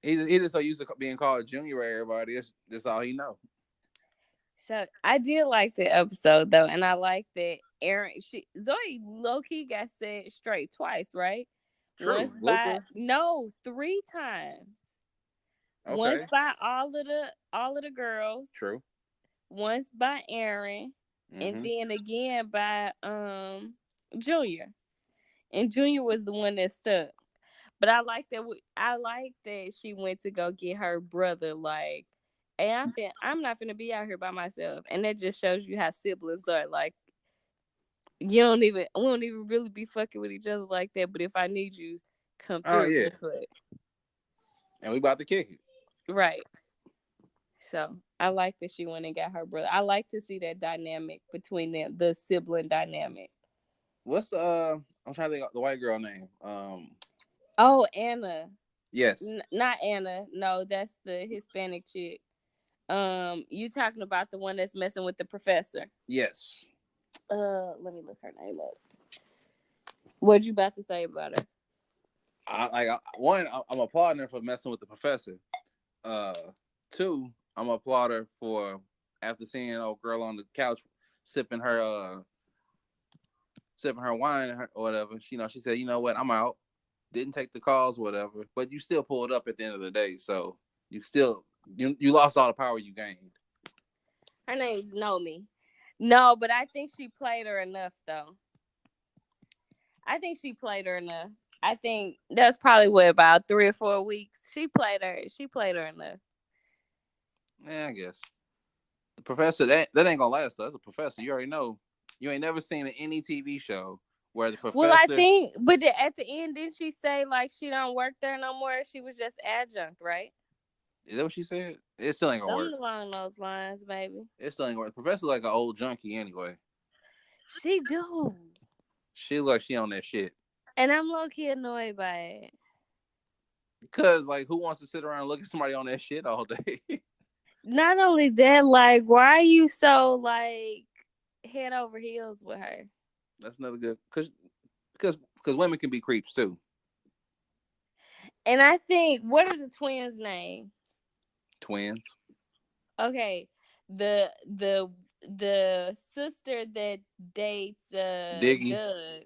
He just so used to being called Junior by everybody. That's all he know. So I did like the episode though, and I like that Zoe low key got set straight twice, right? True. Once by Looper. no, three times. Once Okay. by all of the girls, True. once by Aaron, and Mm-hmm. then again by Junior. And Junior was the one that stuck. But I like that. I like that she went to go get her brother. Like, hey, I'm not gonna be out here by myself, and that just shows you how siblings are. Like, we don't even really be fucking with each other like that. But if I need you, come Oh through. yeah. Guess what? And we about to kick it. Right. So I like that she went and got her brother. I like to see that dynamic between them, the sibling dynamic. What's I'm trying to think of the white girl name. Oh, Anna. Yes. Not Anna. No, that's the Hispanic chick. You talking about the one that's messing with the professor? Yes. Let me look her name up. What you about to say about her? I'm applauding her for messing with the professor. Two, I'm applauding her for after seeing old girl on the couch sipping her wine or whatever. She said, you know what, I'm out. Didn't take the calls, whatever. But you still pulled up at the end of the day, so you lost all the power you gained. Her name's Nomi. No, but I think she played her enough, though. I think she played her enough. I think that's probably about 3 or 4 weeks. She played her enough. Yeah, I guess. The professor, that ain't gonna last though. That's a professor. You already know. You ain't never seen any TV show where the professor. Well, I think, but at the end, didn't she say like she don't work there no more? She was just adjunct, right? Is that what she said? It still ain't gonna work. Something along those lines, baby. It still ain't gonna work. The professor like an old junkie anyway. She do. She look like she on that shit. And I'm low key annoyed by it. Because like, who wants to sit around and look at somebody on that shit all day? Not only that, like, why are you so like head over heels with her? That's another good because women can be creeps too. And I think, what are the twins' names? Twins. Okay, the sister that dates Diggy. Doug.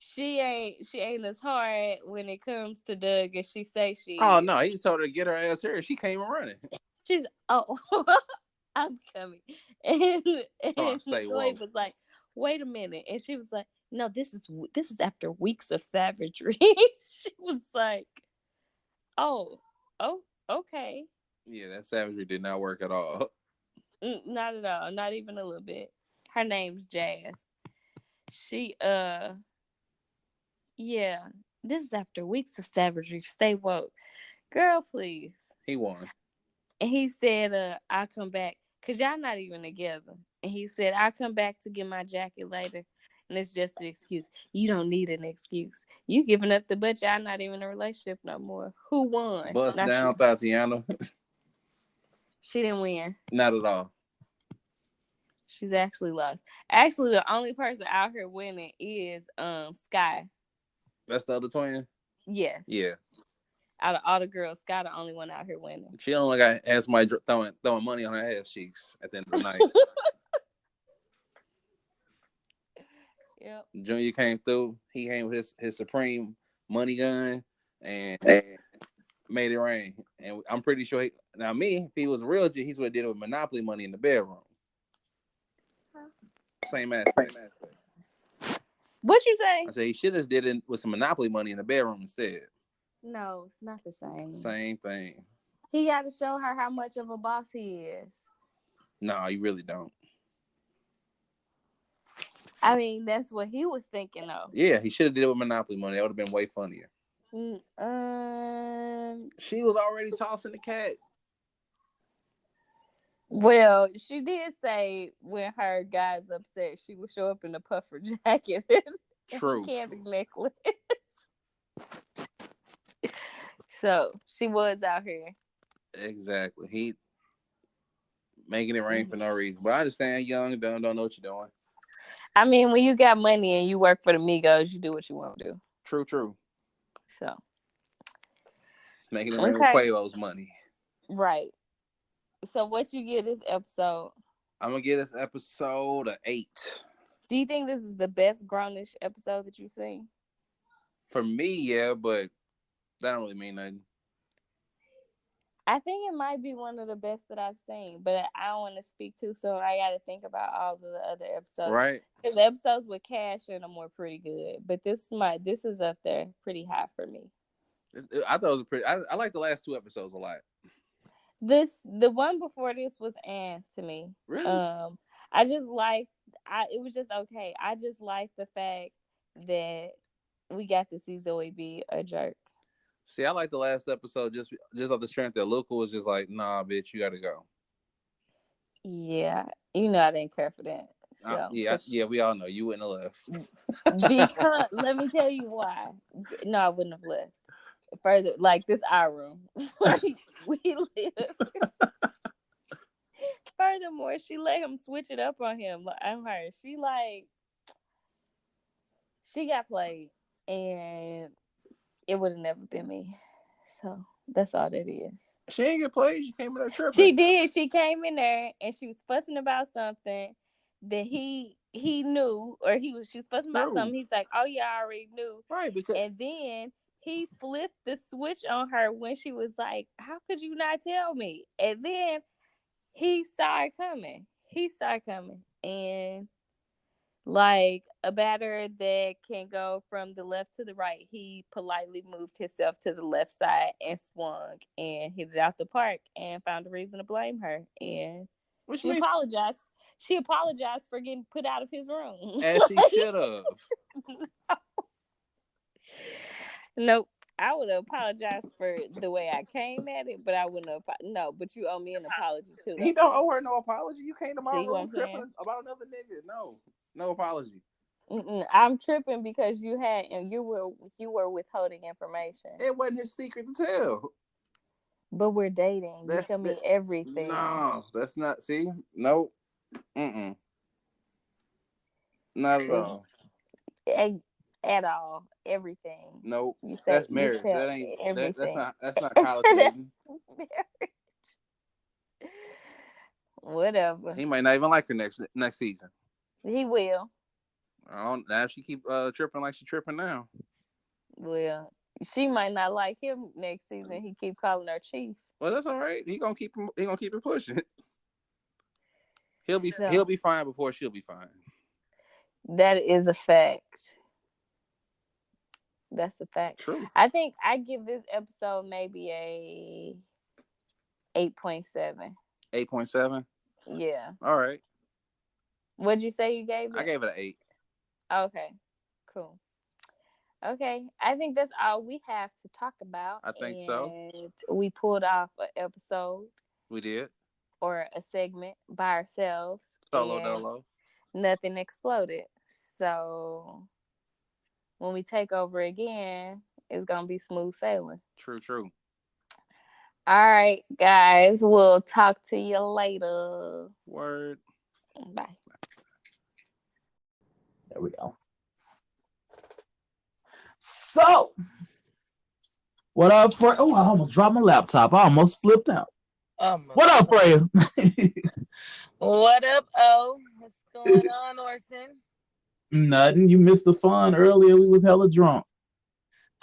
She ain't as hard when it comes to Doug as she say she is. Oh no, he just told her to get her ass here. She came running. She's I'm coming. And Stay Zoe woke. was like, wait a minute. And she was like, no, this is after weeks of savagery. She was like, oh, okay. Yeah, that savagery did not work at all. Not at all. Not even a little bit. Her name's Jazz. She, yeah, this is after weeks of savagery. Stay woke. Girl, please. He won. And he said, I'll come back. Because y'all not even together. And he said, I'll come back to get my jacket later. And it's just an excuse. You don't need an excuse. You giving up the butt. Y'all not even in a relationship no more. Who won? Bust Not down, you. Tatiana. She didn't win. Not at all. She's actually lost. Actually, the only person out here winning is Sky. That's the other twin? Yes. Yeah. Out of all the girls, Sky the only one out here winning. She only got somebody throwing money on her ass cheeks at the end of the night. Yep. Junior came through. He came with his Supreme money gun and made it rain. And I'm pretty sure if he was real G, he would have did it with Monopoly money in the bedroom. Same aspect. What you say? I said he should have did it with some Monopoly money in the bedroom instead. No, it's not the same. Same thing. He got to show her how much of a boss he is. No, you really don't. I mean, that's what he was thinking of. Yeah, he should have did it with Monopoly money. That would have been way funnier. She was already tossing the cat. Well, she did say when her guy's upset, she would show up in a puffer jacket True. and a candy necklace. So she was out here. Exactly. He making it rain for no reason. But I understand, young, dumb, don't know what you're doing. I mean, when you got money and you work for the Migos, you do what you want to do. True. So making it rain with Quavo's money. Right. So what you give this episode? I'm gonna give this episode an 8. Do you think this is the best grownish episode that you've seen? For me, yeah, but that don't really mean nothing. I think it might be one of the best that I've seen, but I don't want to speak too soon. I got to think about all of the other episodes. Right. Because the episodes with Cash in them were pretty good, but this is up there pretty high for me. I thought it was pretty. I like the last 2 episodes a lot. The one before this was to me. Really? I just liked. It was just okay. I just like the fact that we got to see Zoe be a jerk. See, I like the last episode just off the strength that Luca was just like, nah, bitch, you got to go. Yeah, I didn't care for that. So, yeah, we all know you wouldn't have left. Because let me tell you why. No, I wouldn't have left. Further, like this our room. we live. Furthermore, she let him switch it up on him. On her, she got played, and it would have never been me. So that's all that is. She ain't get played. She came in there tripping. She did. She came in there and she was fussing about something that he knew, or she was fussing about something. He's like, "Oh yeah, I already knew." Right, because and then he flipped the switch on her when she was like, "How could you not tell me?" And then he saw it coming. And like a batter that can go from the left to the right, he politely moved himself to the left side and swung and hit it out the park and found a reason to blame her. And she apologized. She apologized for getting put out of his room. As she should have. Nope. I would have apologized for the way I came at it, but I wouldn't have. No, but you owe me an apology too. He don't owe her no apology. You came to my room tripping saying? About another nigga. No apology. I'm tripping because you were withholding information. It wasn't his secret to tell. But we're dating. You tell me everything. No, that's not. See, no, not at all. At all, everything. Nope, that's marriage. That ain't everything. That's not college dating. Whatever. He might not even like her next season. He will. Now she keep tripping like she's tripping now. Well, she might not like him next season. He keep calling her chief. Well, that's all right. He gonna keep it pushing. He'll be fine before she'll be fine. That is a fact. That's a fact. True. I think I give this episode maybe a 8.7. 8.7? Yeah. All right. What'd you say you gave it? I gave it an 8. Okay. Cool. Okay. I think that's all we have to talk about. I think so. We pulled off an episode. We did. Or a segment by ourselves. Solo dolo. Nothing exploded. So when we take over again, it's going to be smooth sailing. True. All right, guys. We'll talk to you later. Word. Bye. There we go. So, what up, Freya? Oh, I almost dropped my laptop. I almost flipped out. What up, Freya? What up, O? What's going on, Orson? Nothing. You missed the fun earlier. We was hella drunk.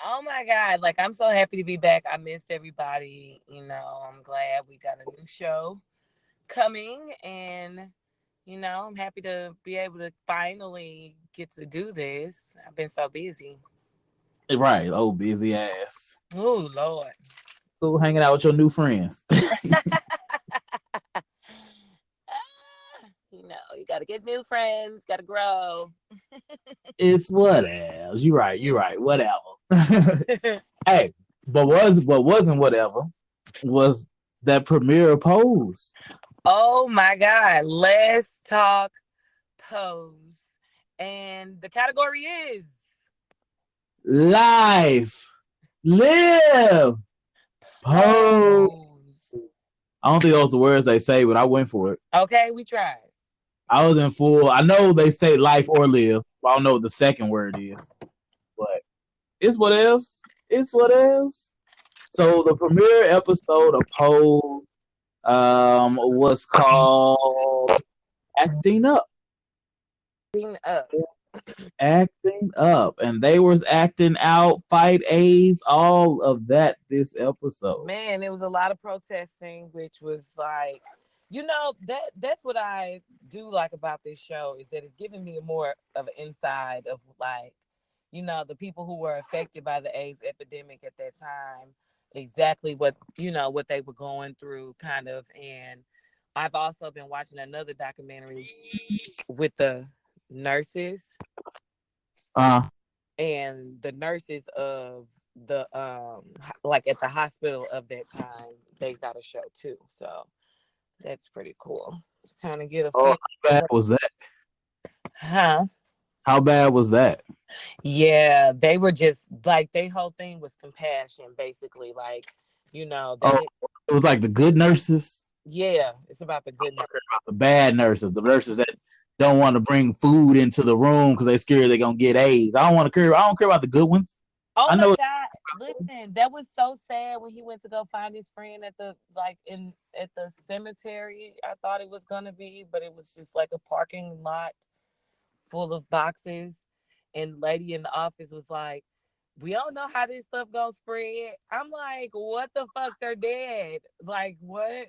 Oh my God. Like, I'm so happy to be back. I missed everybody. I'm glad we got a new show coming. And, I'm happy to be able to finally get to do this. I've been so busy. Right. Oh, busy ass. Oh, Lord. Cool hanging out with your new friends. You got to get new friends, got to grow. It's whatever. You're right. Whatever. Hey, but what wasn't whatever was that premiere pose. Oh my God. Let's talk pose. And the category is live, live, pose. I don't think those are the words they say, but I went for it. Okay, we tried. I was in full. I know they say life or live. I don't know what the second word is, but it's what else. So the premiere episode of Pose was called Acting Up. Acting Up. And they was acting out, fight AIDS, all of that this episode. Man, it was a lot of protesting, which was like, that's what I do like about this show, is that it's giving me more of an inside of like, the people who were affected by the AIDS epidemic at that time, exactly what they were going through, kind of. And I've also been watching another documentary with the nurses, and the nurses of the like at the hospital of that time, they got a show too. So that's pretty cool to kind of get a how bad was that? Huh? How bad was that? Yeah, they were just like, their whole thing was compassion, basically. Like, it was like the good nurses. Yeah, it's about the good nurses. About the bad nurses, the nurses that don't want to bring food into the room because they're scared they're gonna get AIDS. I don't care about the good ones. Oh my God! Listen, that was so sad when he went to go find his friend at the cemetery. I thought it was gonna be, but it was just like a parking lot full of boxes. And lady in the office was like, "We don't know how this stuff gonna spread." I'm like, "What the fuck? They're dead. Like what?"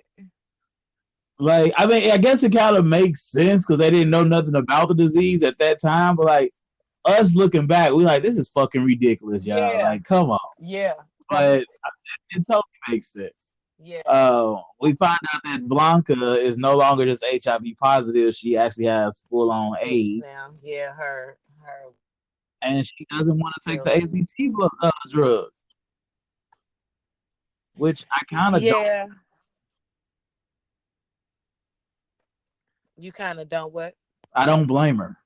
Like, I mean, I guess it kind of makes sense because they didn't know nothing about the disease at that time. But like us looking back, we like, this is fucking ridiculous, y'all. Yeah. Like, come on. Yeah. But it totally makes sense. Yeah. We find out that Blanca is no longer just HIV positive; she actually has full-on AIDS. Now. Yeah, her. And she doesn't want to take the ACT drug, which I kind of don't. You kind of don't what? I don't blame her.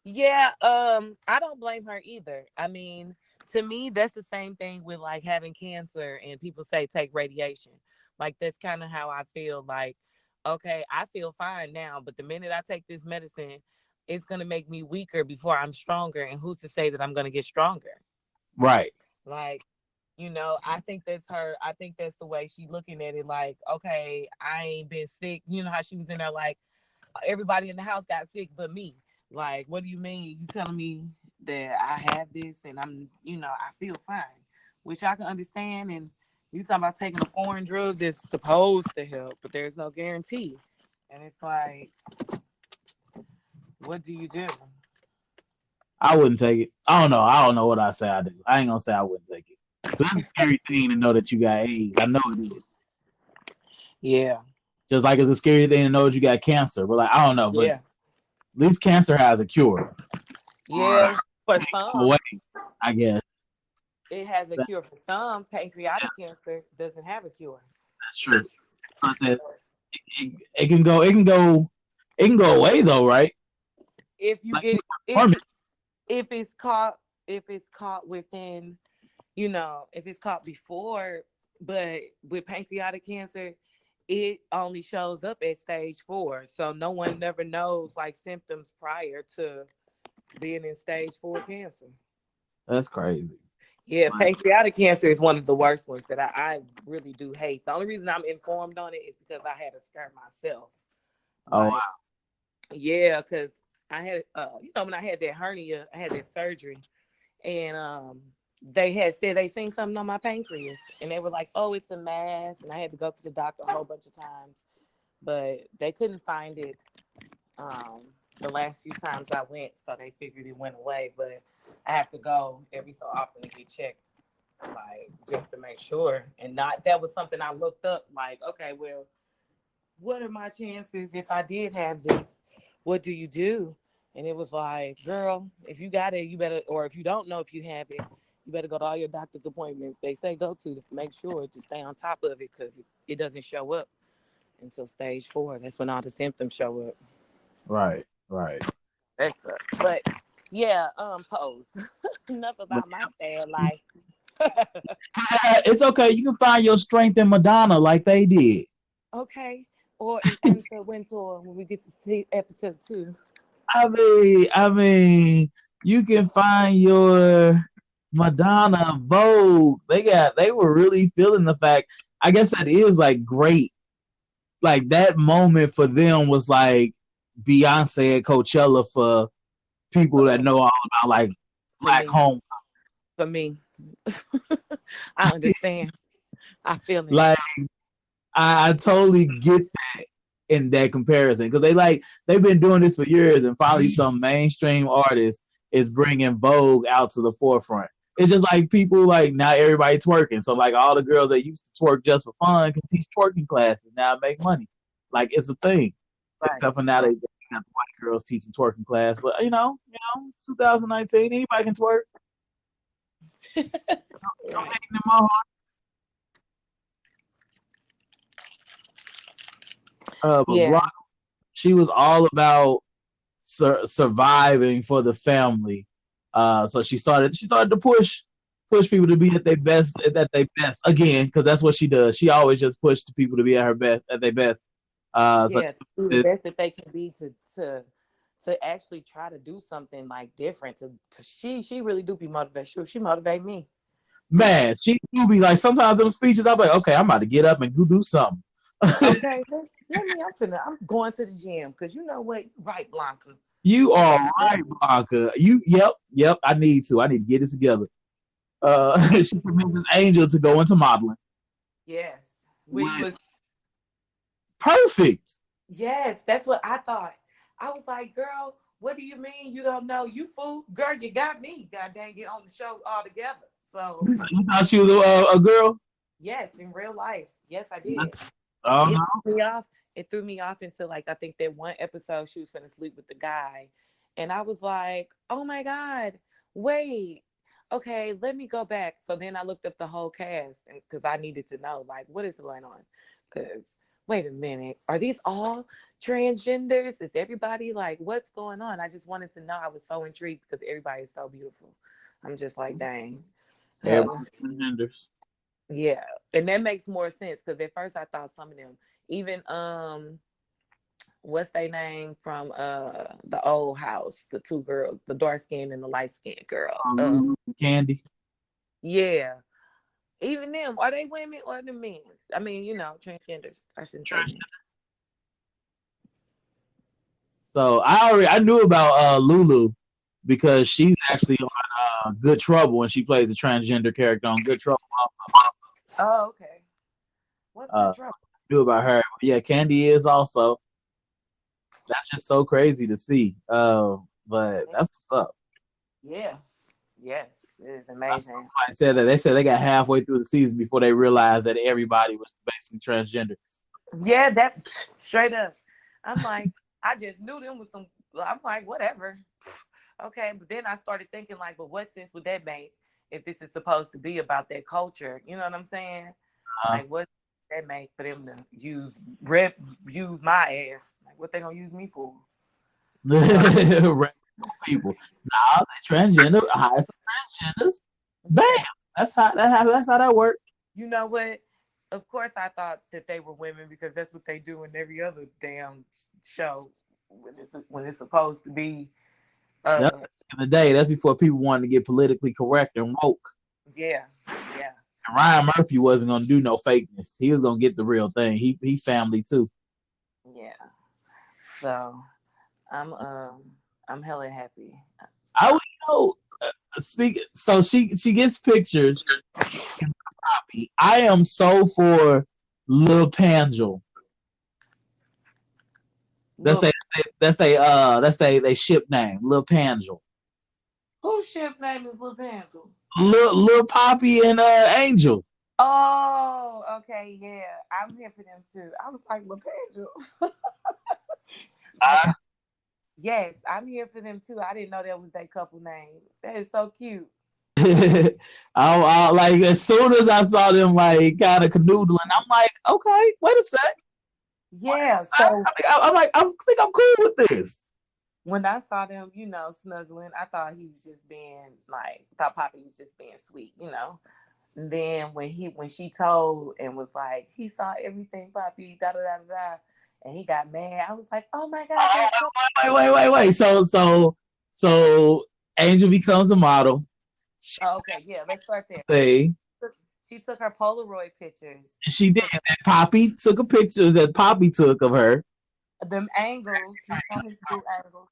Yeah, I don't blame her either. I mean, to me, that's the same thing with like having cancer and people say take radiation. Like, that's kind of how I feel. Like, okay, I feel fine now, but the minute I take this medicine, it's going to make me weaker before I'm stronger. And who's to say that I'm going to get stronger? Right. Like, I think that's her. I think that's the way she's looking at it. Like, okay, I ain't been sick. You know how she was in there like, everybody in the house got sick but me. Like, what do you mean? You telling me that I have this and I'm, I feel fine, which I can understand. And you talking about taking a foreign drug that's supposed to help, but there's no guarantee. And it's like, what do you do? I wouldn't take it. I don't know. I don't know what I say I do. I ain't gonna say I wouldn't take it. It's a scary thing to know that you got AIDS. I know it is. Yeah. Just like it's a scary thing to know that you got cancer. But like, I don't know. But at least cancer has a cure. Yeah, for some. Way, I guess. It has a cure for some. Pancreatic cancer doesn't have a cure. That's true. It can go away though, right? If you get if it's caught within, if it's caught before, but with pancreatic cancer, it only shows up at stage 4. So no one never knows like symptoms prior to being in stage 4 cancer. That's crazy. Yeah, pancreatic cancer is one of the worst ones that I really do hate. The only reason I'm informed on it is because I had a scare myself. Oh, wow. Yeah, because I had, when I had that hernia, I had that surgery, and they had said they seen something on my pancreas, and they were like, "Oh, it's a mass," and I had to go to the doctor a whole bunch of times, but they couldn't find it the last few times I went, so they figured it went away. But I have to go every so often to get checked, like just to make sure. And that was something I looked up, like, okay, well, what are my chances if I did have this? What do you do? And it was like, girl, if you got it, you better, or if you don't know if you have it, you better go to all your doctor's appointments they say go to make sure to stay on top of it, because it doesn't show up until stage 4. That's when all the symptoms show up. Right. That's but yeah, pose. Enough about my sad life. It's okay. You can find your strength in Madonna like they did. Okay. Or in Winter when we get to see episode 2. I mean, you can find your Madonna Vogue. They were really feeling the fact. I guess that is like great. Like that moment for them was like Beyonce at Coachella for people that know all about like Black home. For me, I understand. I feel it. Like I totally get that in that comparison because they've been doing this for years, and finally some mainstream artist is bringing Vogue out to the forefront. It's just like people like now everybody twerking, so like all the girls that used to twerk just for fun can teach twerking classes now and make money. Like it's a thing, right. Except for now they got white girls teaching twerking class. But you know, it's 2019. Anybody can twerk. Don't take them all. But she was all about surviving for the family. So she started to push people to be at their best, again, because that's what she does. She always just pushed the people to be at their best. To be the best that they can be to actually try to do something like different. She really do be motivated. She motivate me. Man, she do be like sometimes them speeches. I'm like, okay, I'm about to get up and go do something. Okay, I'm going to the gym because you know what, right, Blanca. You are right, Blanca. Yep. I need to get it together. She convinced Angel to go into modeling. Yes, which was perfect. Yes, that's what I thought. I was like, girl, what do you mean you don't know? You fool, girl, you got me. God dang it, on the show all together. So you thought she was a girl? Yes, in real life. Yes, I did. It threw me off into like I think that one episode she was gonna sleep with the guy, and I was like, oh my God, wait, okay, let me go back. So then I looked up the whole cast because I needed to know like what is going on. Because wait a minute, are these all transgenders? Is everybody like what's going on? I just wanted to know. I was so intrigued because everybody is so beautiful. I'm just like, dang. Transgenders. Yeah, and that makes more sense because at first I thought some of them, even what's their name from the old house, the two girls, the dark skinned and the light skinned girl, Candy. Yeah, even them, are they women or the men? I mean, transgenders. I shouldn't say. So I knew about Lulu because she's actually on Good Trouble when she plays the transgender character on Good Trouble. Oh, okay. What's Good Trouble? Knew about her. Yeah, Candy is also. That's just so crazy to see. But that's what's up. Yeah. Yes, it is amazing. I said that they said they got halfway through the season before they realized that everybody was basically transgender. Yeah, that's straight up. I'm like, I just knew them was some. I'm like, whatever. Okay, but then I started thinking like, but what sense would that make if this is supposed to be about that culture? You know what I'm saying? Like, what that make for them to use my ass? Like, what they gonna use me for? People, nah, they transgender, hire some transgenders. Bam, that's how that works. You know what? Of course, I thought that they were women because that's what they do in every other damn show when it's supposed to be. In the day, that's before people wanted to get politically correct and woke. Yeah. And Ryan Murphy wasn't gonna do no fakeness. He was gonna get the real thing. He family too. Yeah. So I'm hella happy. I would know. So she gets pictures. I am so for Lil Pangel. That's they ship name, Lil Pangel. Whose ship name is Lil Pangel? Lil Poppy and Angel. Oh, okay, yeah. I'm here for them too. I was like, Lil Pangel. Yes, I'm here for them too. I didn't know that was their couple name. That is so cute. I like as soon as I saw them like kind of canoodling, I'm like, okay, wait a sec. Yeah, so I think I'm cool with this. When I saw them, snuggling, I thought he was just being thought Poppy was just being sweet, And then when she told and was like, he saw everything, Poppy, da da da da, and he got mad. I was like, oh my God. Wait. So Angel becomes a model. Oh, okay, yeah, let's start there. She took her Polaroid pictures. She did. That Poppy took a picture that Poppy took of her. Them angles, he promised to do angles.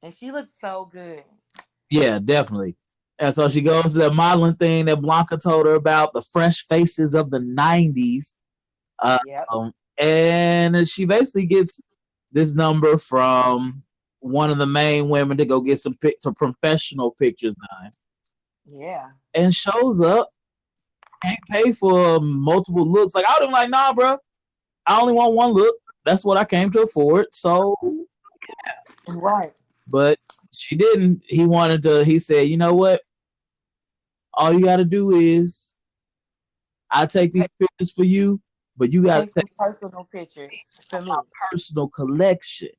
And she looked so good. Yeah, definitely. And so she goes to the modeling thing that Blanca told her about, the fresh faces of the 90s. Yep. And she basically gets this number from one of the main women to go get some professional pictures done. Yeah. And shows up, can't pay for multiple looks. Like, I would have been like, nah, bro, I only want one look. That's what I came to afford. So, yeah. Right. But she didn't. He said, you know what? All you got to do is, I take these pictures for you, but you got to take some personal pictures for me. Personal collection.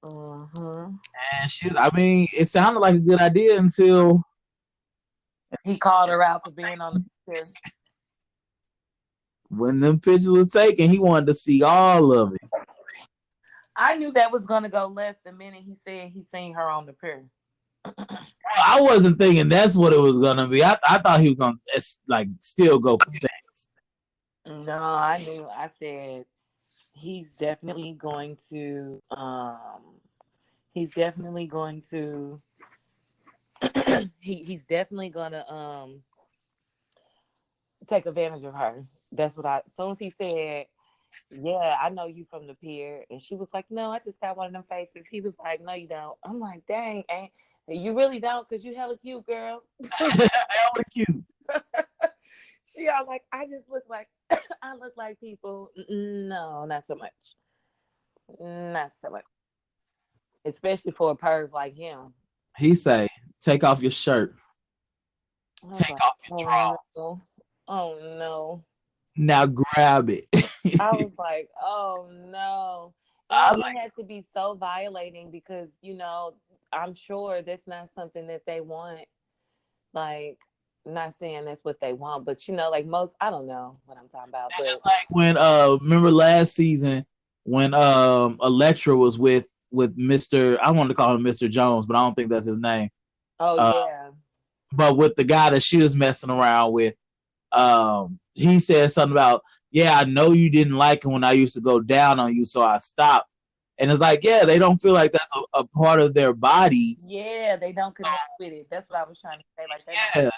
Mm-hmm. And it sounded like a good idea until he called her out for being on the picture. When them pictures were taken, he wanted to see all of it. I knew that was gonna go left the minute he said he seen her on the pier. I wasn't thinking that's what it was gonna be. I thought he was gonna still go for sex. No, I knew. I said he's definitely going to. He's definitely going to. he's definitely gonna take advantage of her. That's what as soon as he said, yeah, I know you from the pier. And she was like, no, I just got one of them faces. He was like, no, you don't. I'm like, dang, you really don't, because you hella cute, girl. Hella cute. She all like, I just look like, I look like people. No, not so much. Not so much. Especially for a perv like him. He say, take off your shirt. Take like, off your drawers. No. Oh, no. Now grab it. I was like, oh no. It had to be so violating because, I'm sure that's not something that they want. Like, not saying that's what they want, but most, I don't know what I'm talking about. It's just like when remember last season when Elektra was with Mr. I wanted to call him Mr. Jones, but I don't think that's his name. Oh yeah. But with the guy that she was messing around with, he said something about, yeah, I know you didn't like it when I used to go down on you, so I stopped. And it's like, yeah, they don't feel like that's a part of their bodies. Yeah, they don't connect with it. That's what I was trying to say. Like, yeah.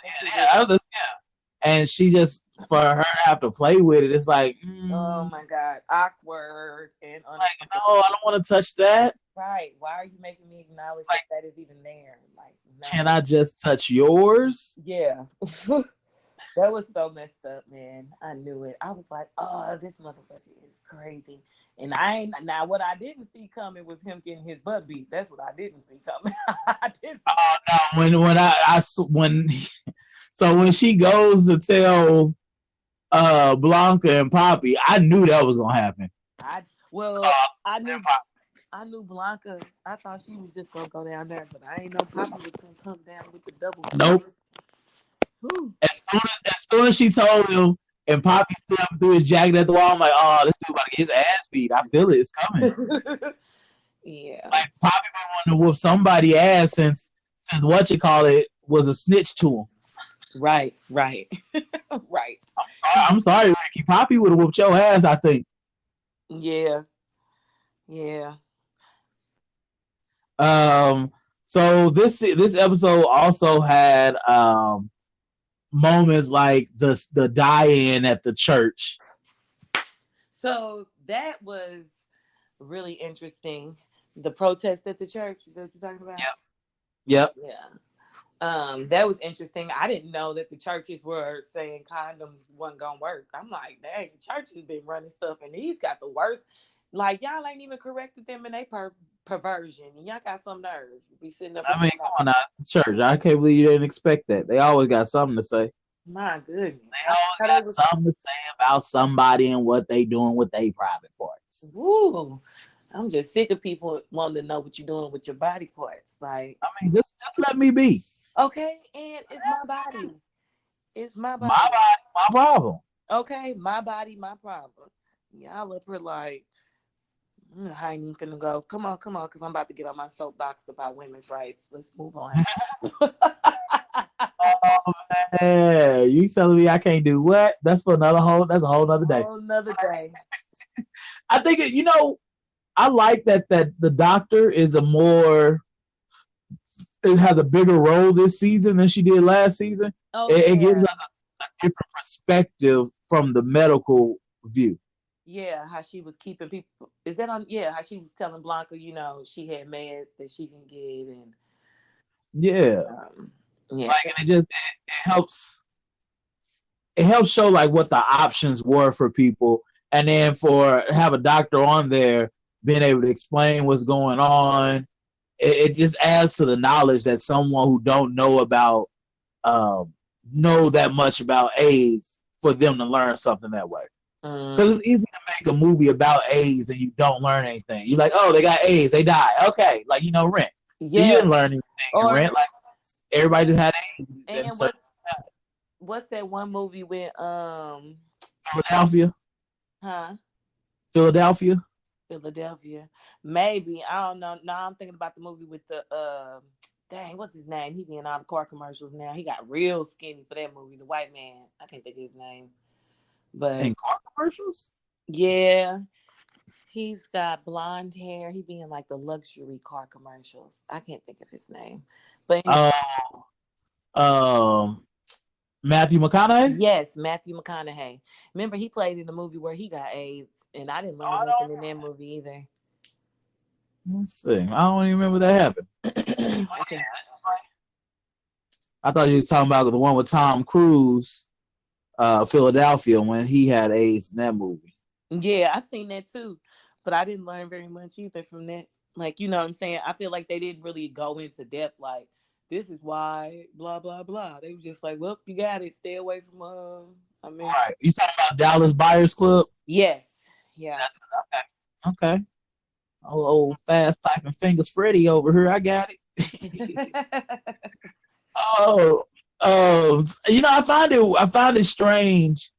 And she just, for her to have to play with it, it's like, oh my God, awkward and like, no, I don't want to touch that. Right? Why are you making me acknowledge that is even there? Like, no. Can I just touch yours? Yeah. That was so messed up, man. I knew it. I was like, oh, this motherfucker is crazy. And now what I didn't see coming was him getting his butt beat. That's what I didn't see coming. I did see so when she goes to tell Blanca and Poppy, I knew that was gonna happen. I knew Blanca. I thought she was just gonna go down there, but I ain't know Poppy was gonna come down with the double. Nope. As soon as she told him and Poppy threw his jacket at the wall, I'm like, oh, this dude about to get his ass beat. I feel it. It's coming. Yeah. Like Poppy been wanting to whoop somebody's ass since whatchamacallit was a snitch to him. Right. Right. I'm sorry, Ricky. Poppy would have whooped your ass, I think. Yeah. So this episode also had moments like the die-in at the church. So that was really interesting. The protest at the church, is that what you're talking about? Yep. Yeah. That was interesting. I didn't know that the churches were saying condoms wasn't gonna work. I'm like, dang, the church has been running stuff and he's got the worst. Like, y'all ain't even corrected them in their perversion. And y'all got some nerve. You be sitting up. I mean, come on now, church. I can't believe you didn't expect that. They always got something to say. My goodness. They always got something to say about somebody and what they doing with their private parts. Ooh. I'm just sick of people wanting to know what you're doing with your body parts. Like, I mean, just let me be. Okay, and it's my body. It's my body. My body, my problem. Okay, my body, my problem. Y'all up here like, I ain't even finna go. Come on, because I'm about to get on my soapbox about women's rights. Let's move on. Oh, Yeah, you telling me I can't do what? That's for another whole. That's a whole other day. Whole another day. I think I like that the doctor is it has a bigger role this season than she did last season. Oh, It gives us a different perspective from the medical view. yeah, how she was keeping people. Is that on? Yeah, how she was telling Blanca, she had meds that she can get, and Yeah, yeah, like and it helps. It helps show like what the options were for people, and then for have a doctor on there being able to explain what's going on. It just adds to the knowledge that someone who don't know about know that much about AIDS for them to learn something that way. Because it's easy to make a movie about AIDS and you don't learn anything. You're like, oh, they got AIDS, they die. Okay, like Rent. yeah. You didn't learn anything in Rent. Like everybody just had AIDS. And what's that one movie with Philadelphia? Huh? Philadelphia. Maybe. I don't know. Now I'm thinking about the movie with the dang, what's his name? He be in all the car commercials now. He got real skinny for that movie, the white man. I can't think of his name. But in car commercials? Yeah. He's got blonde hair. He be in like the luxury car commercials. I can't think of his name. But Matthew McConaughey? Yes, Matthew McConaughey. Remember, he played in the movie where he got AIDS, and I didn't learn nothing in that movie either. Let's see. I don't even remember that happened. Okay. I thought you were talking about the one with Tom Cruise, Philadelphia, when he had AIDS in that movie. Yeah, I've seen that too, but I didn't learn very much either from that. Like, you know what I'm saying? I feel like they didn't really go into depth, like, this is why, blah, blah, blah. They were just like, well, you got it. Stay away from, All right. You talking about Dallas Buyers Club? Yes. Yeah. Okay. Old fast typing fingers Freddy over here. I got it. I find it strange.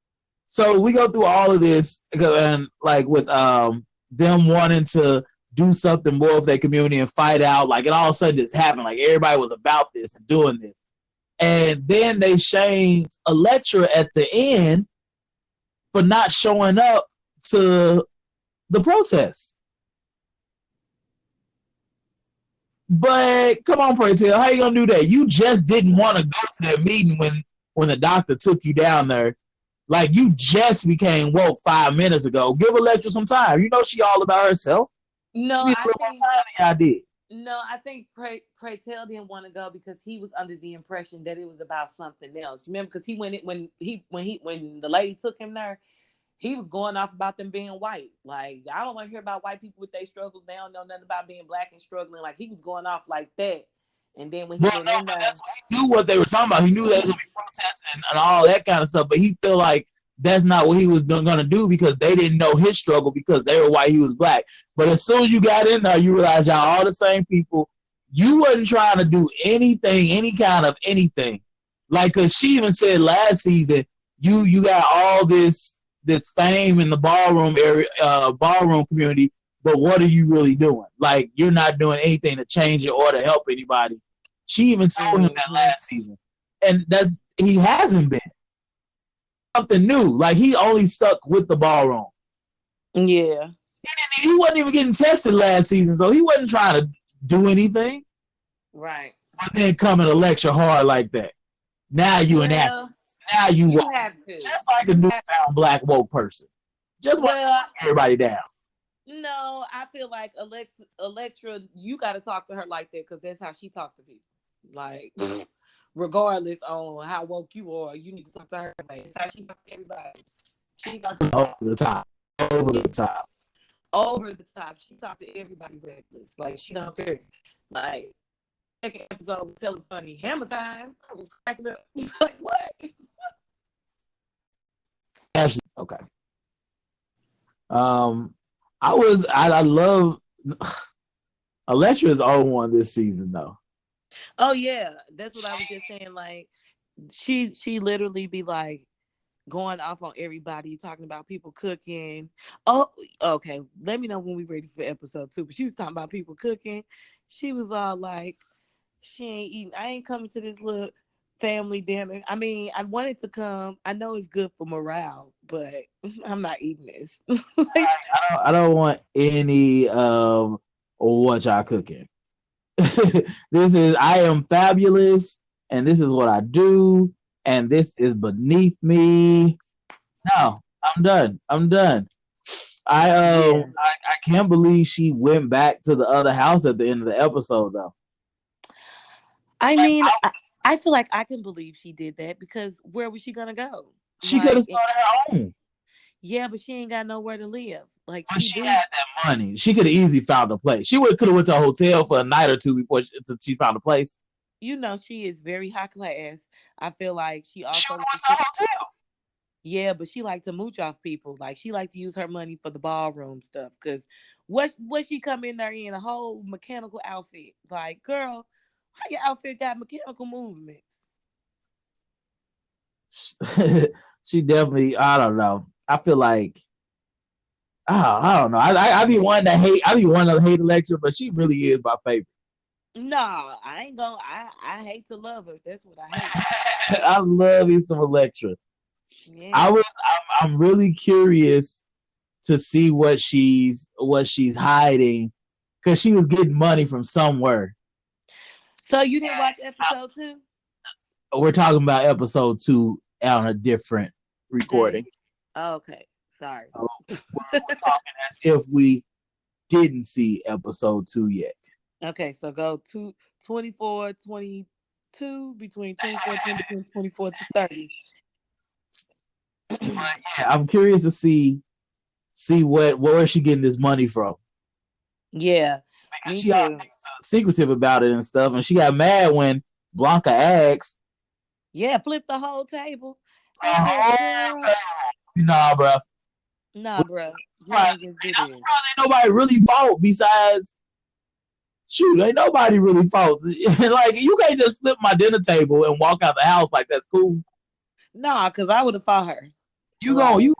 So we go through all of this, and like with them wanting to do something more with their community and fight out, like it all of a sudden just happened. Like everybody was about this and doing this, and then they shamed Elektra at the end for not showing up to the protests. But come on, Pray Tell, how you gonna do that? You just didn't want to go to that meeting when the doctor took you down there. Like you just became woke 5 minutes ago. Give Elektra some time. You know she all about herself. No, I did. No, I think Pray Tell didn't want to go because he was under the impression that it was about something else. Remember, because when the lady took him there, he was going off about them being white. Like, I don't want to hear about white people with their struggles. They don't know nothing about being black and struggling. Like, he was going off like that. And then when he went in there, he knew what they were talking about. He knew there was going to be protests and all that kind of stuff. But he felt like that's not what he was going to do because they didn't know his struggle because they were white, he was black. But as soon as you got in there, you realized y'all all the same people. You wasn't trying to do anything, any kind of anything. Like, because she even said last season, you got all this fame in the ballroom area, ballroom community, but what are you really doing? Like, you're not doing anything to change it or to help anybody. She even told him that last season, and he hasn't been something new. Like, he only stuck with the ballroom. Yeah, he wasn't even getting tested last season, so he wasn't trying to do anything. Right. But then come and lecture hard like that. Now you an actor. Now you have to. Just like a newfound black woke person. Just want to knock everybody down. No, I feel like Elektra, you got to talk to her like that because that's how she talks to people. Like, regardless on how woke you are, you need to talk to her. Like, that's how she talks to everybody. She talks over the top. Over the top. Over the top. She talks to everybody reckless. Like, she don't care. Like, second episode was telling funny. Hammer time. I was cracking up. Like, what? Ashley, okay. I love Elektra's own one this season though. Oh yeah, that's what I was just saying. Like, she literally be like going off on everybody, talking about people cooking. Oh, okay. Let me know when we're ready for episode 2. But she was talking about people cooking. She was all like, she ain't eating. I ain't coming to this little family dinner. I mean, I wanted to come. I know it's good for morale, but I'm not eating this. Like, I don't want any what y'all cooking. This is I am fabulous, and this is what I do, and this is beneath me. No, I'm done. I'm done. yeah. I can't believe she went back to the other house at the end of the episode though. I mean, I feel like I can believe she did that because where was she gonna go? She could have Like, started her own. yeah, but she ain't got nowhere to live. Like But she she do. had that money. She could have easily found a place. She could have went to a hotel for a night or two before she found a place. You know, she is very high class. I feel like she She also went to a hotel. yeah, but she like to mooch off people. Like she like to use her money for the ballroom stuff. Cause what she come in there in a whole mechanical outfit? Like, girl, how your outfit got mechanical movements? She definitely. I don't know. I feel like. I don't know. I be wanting to hate. I be wanting to hate Elektra, but she really is my favorite. Nah, I ain't gonna. I hate to love her. That's what I hate. I love me some Elektra. Yeah. I'm really curious to see what she's hiding because she was getting money from somewhere. So you didn't watch episode 2? We're talking about episode 2 on a different recording. Okay, sorry. So we're talking as if we didn't see episode 2 yet. Okay, so go to 24, 22, between 24, 20, between 24 to 30. Yeah, I'm curious to see where is she getting this money from. Yeah, Because me she all too. secretive about it and stuff, and she got mad when Blanca asked. Yeah, flip the whole table. I said, girl, Nah, bro. nah, bro, you can't just do this. Ain't nobody really fault besides. Shoot, ain't nobody really fault. Like you can't just flip my dinner table and walk out the house like that's cool. Nah, because I would have fought her. You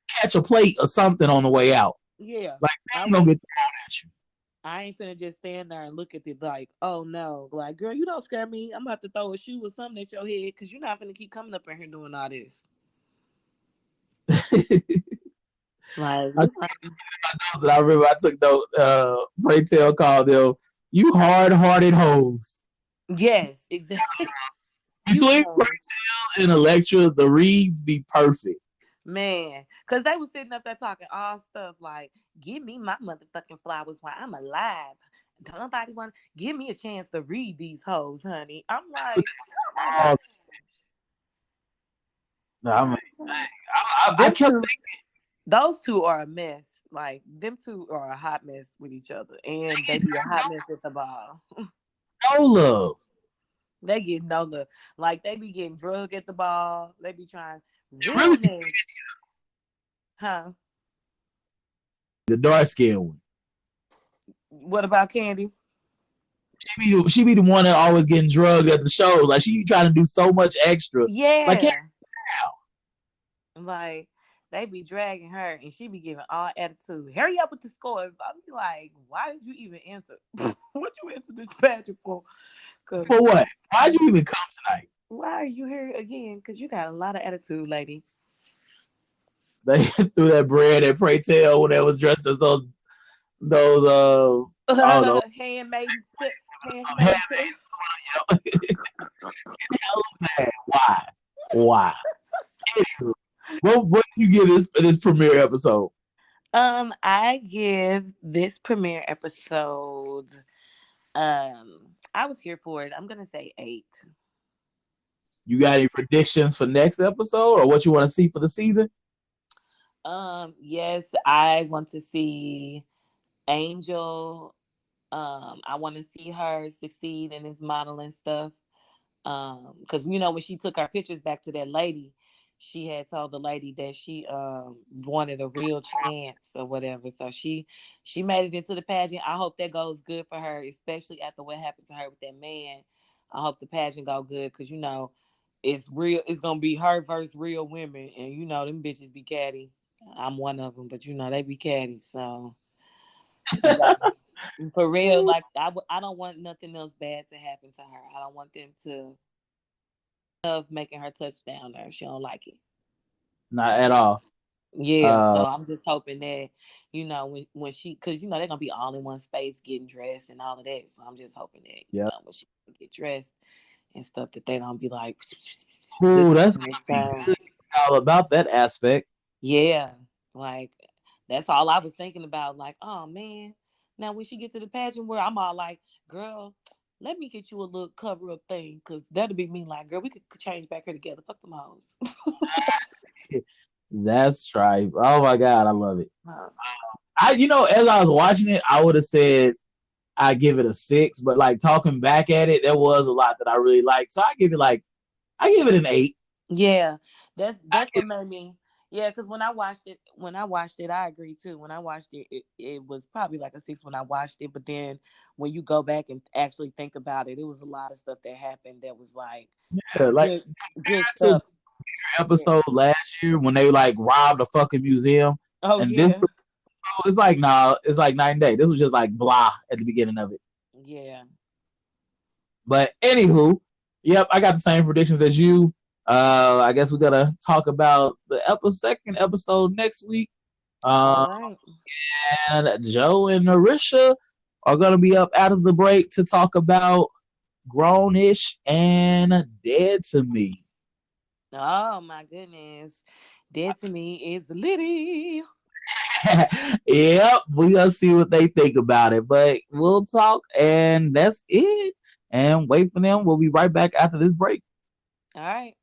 catch a plate or something on the way out. Yeah, Like they ain't gonna get thrown at you. I ain't finna just stand there and look at it like, oh no, like girl, you don't scare me. I'm about to throw a shoe or something at your head because you're not gonna keep coming up in here doing all this. Like, I remember I took those Pray Tell called them you hard-hearted hoes. yes, exactly. Between Pray Tell and Elektra, the reads be perfect. Man, because they was sitting up there talking all stuff like, give me my motherfucking flowers while I'm alive. Don't nobody want to give me a chance to read these hoes, honey. I'm like, oh my gosh. No, I mean, I kept thinking. Those two are a mess. Like, them two are a hot mess with each other. And they be a hot mess at the ball. No love. They get no love. Like, they be getting drugged at the ball. They be trying Really? realness. Huh? The dark skinned one. What about Candy? She be the one that always getting drugged at the shows. Like she be trying to do so much extra. Yeah. Like, like they be dragging her and she be giving all attitude. Hurry up with the scores. I'll be like, why did you even enter? What you enter this pageant for? for what? Why'd you even come tonight? Why are you here again? Because you got a lot of attitude, lady. They threw that bread at Pray Tell when they was dressed as those handmade tip. Why? What do you give this premiere episode? I give this premiere episode. I was here for it. I'm gonna say 8. You got any predictions for next episode or what you want to see for the season? Yes, I want to see Angel. I want to see her succeed in this modeling stuff. Because when she took her pictures back to that lady, she had told the lady that she wanted a real chance or whatever. So she made it into the pageant. I hope that goes good for her, especially after what happened to her with that man. I hope the pageant go good because it's real. It's gonna be her versus real women, and them bitches be catty. I'm one of them, but they be catty. So for real, like I don't want nothing else bad to happen to her. I don't want them to of making her touchdown there. She don't like it. Not at all. Yeah, so I'm just hoping that, when she, because they're gonna be all in one space getting dressed and all of that. So I'm just hoping that, Yeah. when she get dressed and stuff, that they don't be like, Ooh, that's looking all about that aspect. yeah, like that's all I was thinking about. Like, oh man, now when she get to the pageant where I'm all like, girl, let me get you a little cover up thing, because that'll be me. Like, girl, we could change back here together. Fuck them hoes. That's tripe. Oh my god, I love it. As I was watching it, I would have said I give it a 6, but like talking back at it, there was a lot that I really liked. So I give it an 8. Yeah, that's what made me. Yeah, because when I watched it, I agree too. When I watched it, it was probably like a 6 when I watched it. But then when you go back and actually think about it, it was a lot of stuff that happened that was like Like good stuff. episode last year when they like robbed a fucking museum. Oh and yeah. This, it's like it's like night and day. This was just like blah at the beginning of it. Yeah. But anywho, yep, I got the same predictions as you. I guess we're gonna talk about the second episode next week. All right. And Joe and Narisha are gonna be up out of the break to talk about Grownish and Dead to Me. Oh my goodness. Dead to Me is litty. Yep, we gonna see what they think about it. But we'll talk, and that's it. And wait for them. We'll be right back after this break. All right.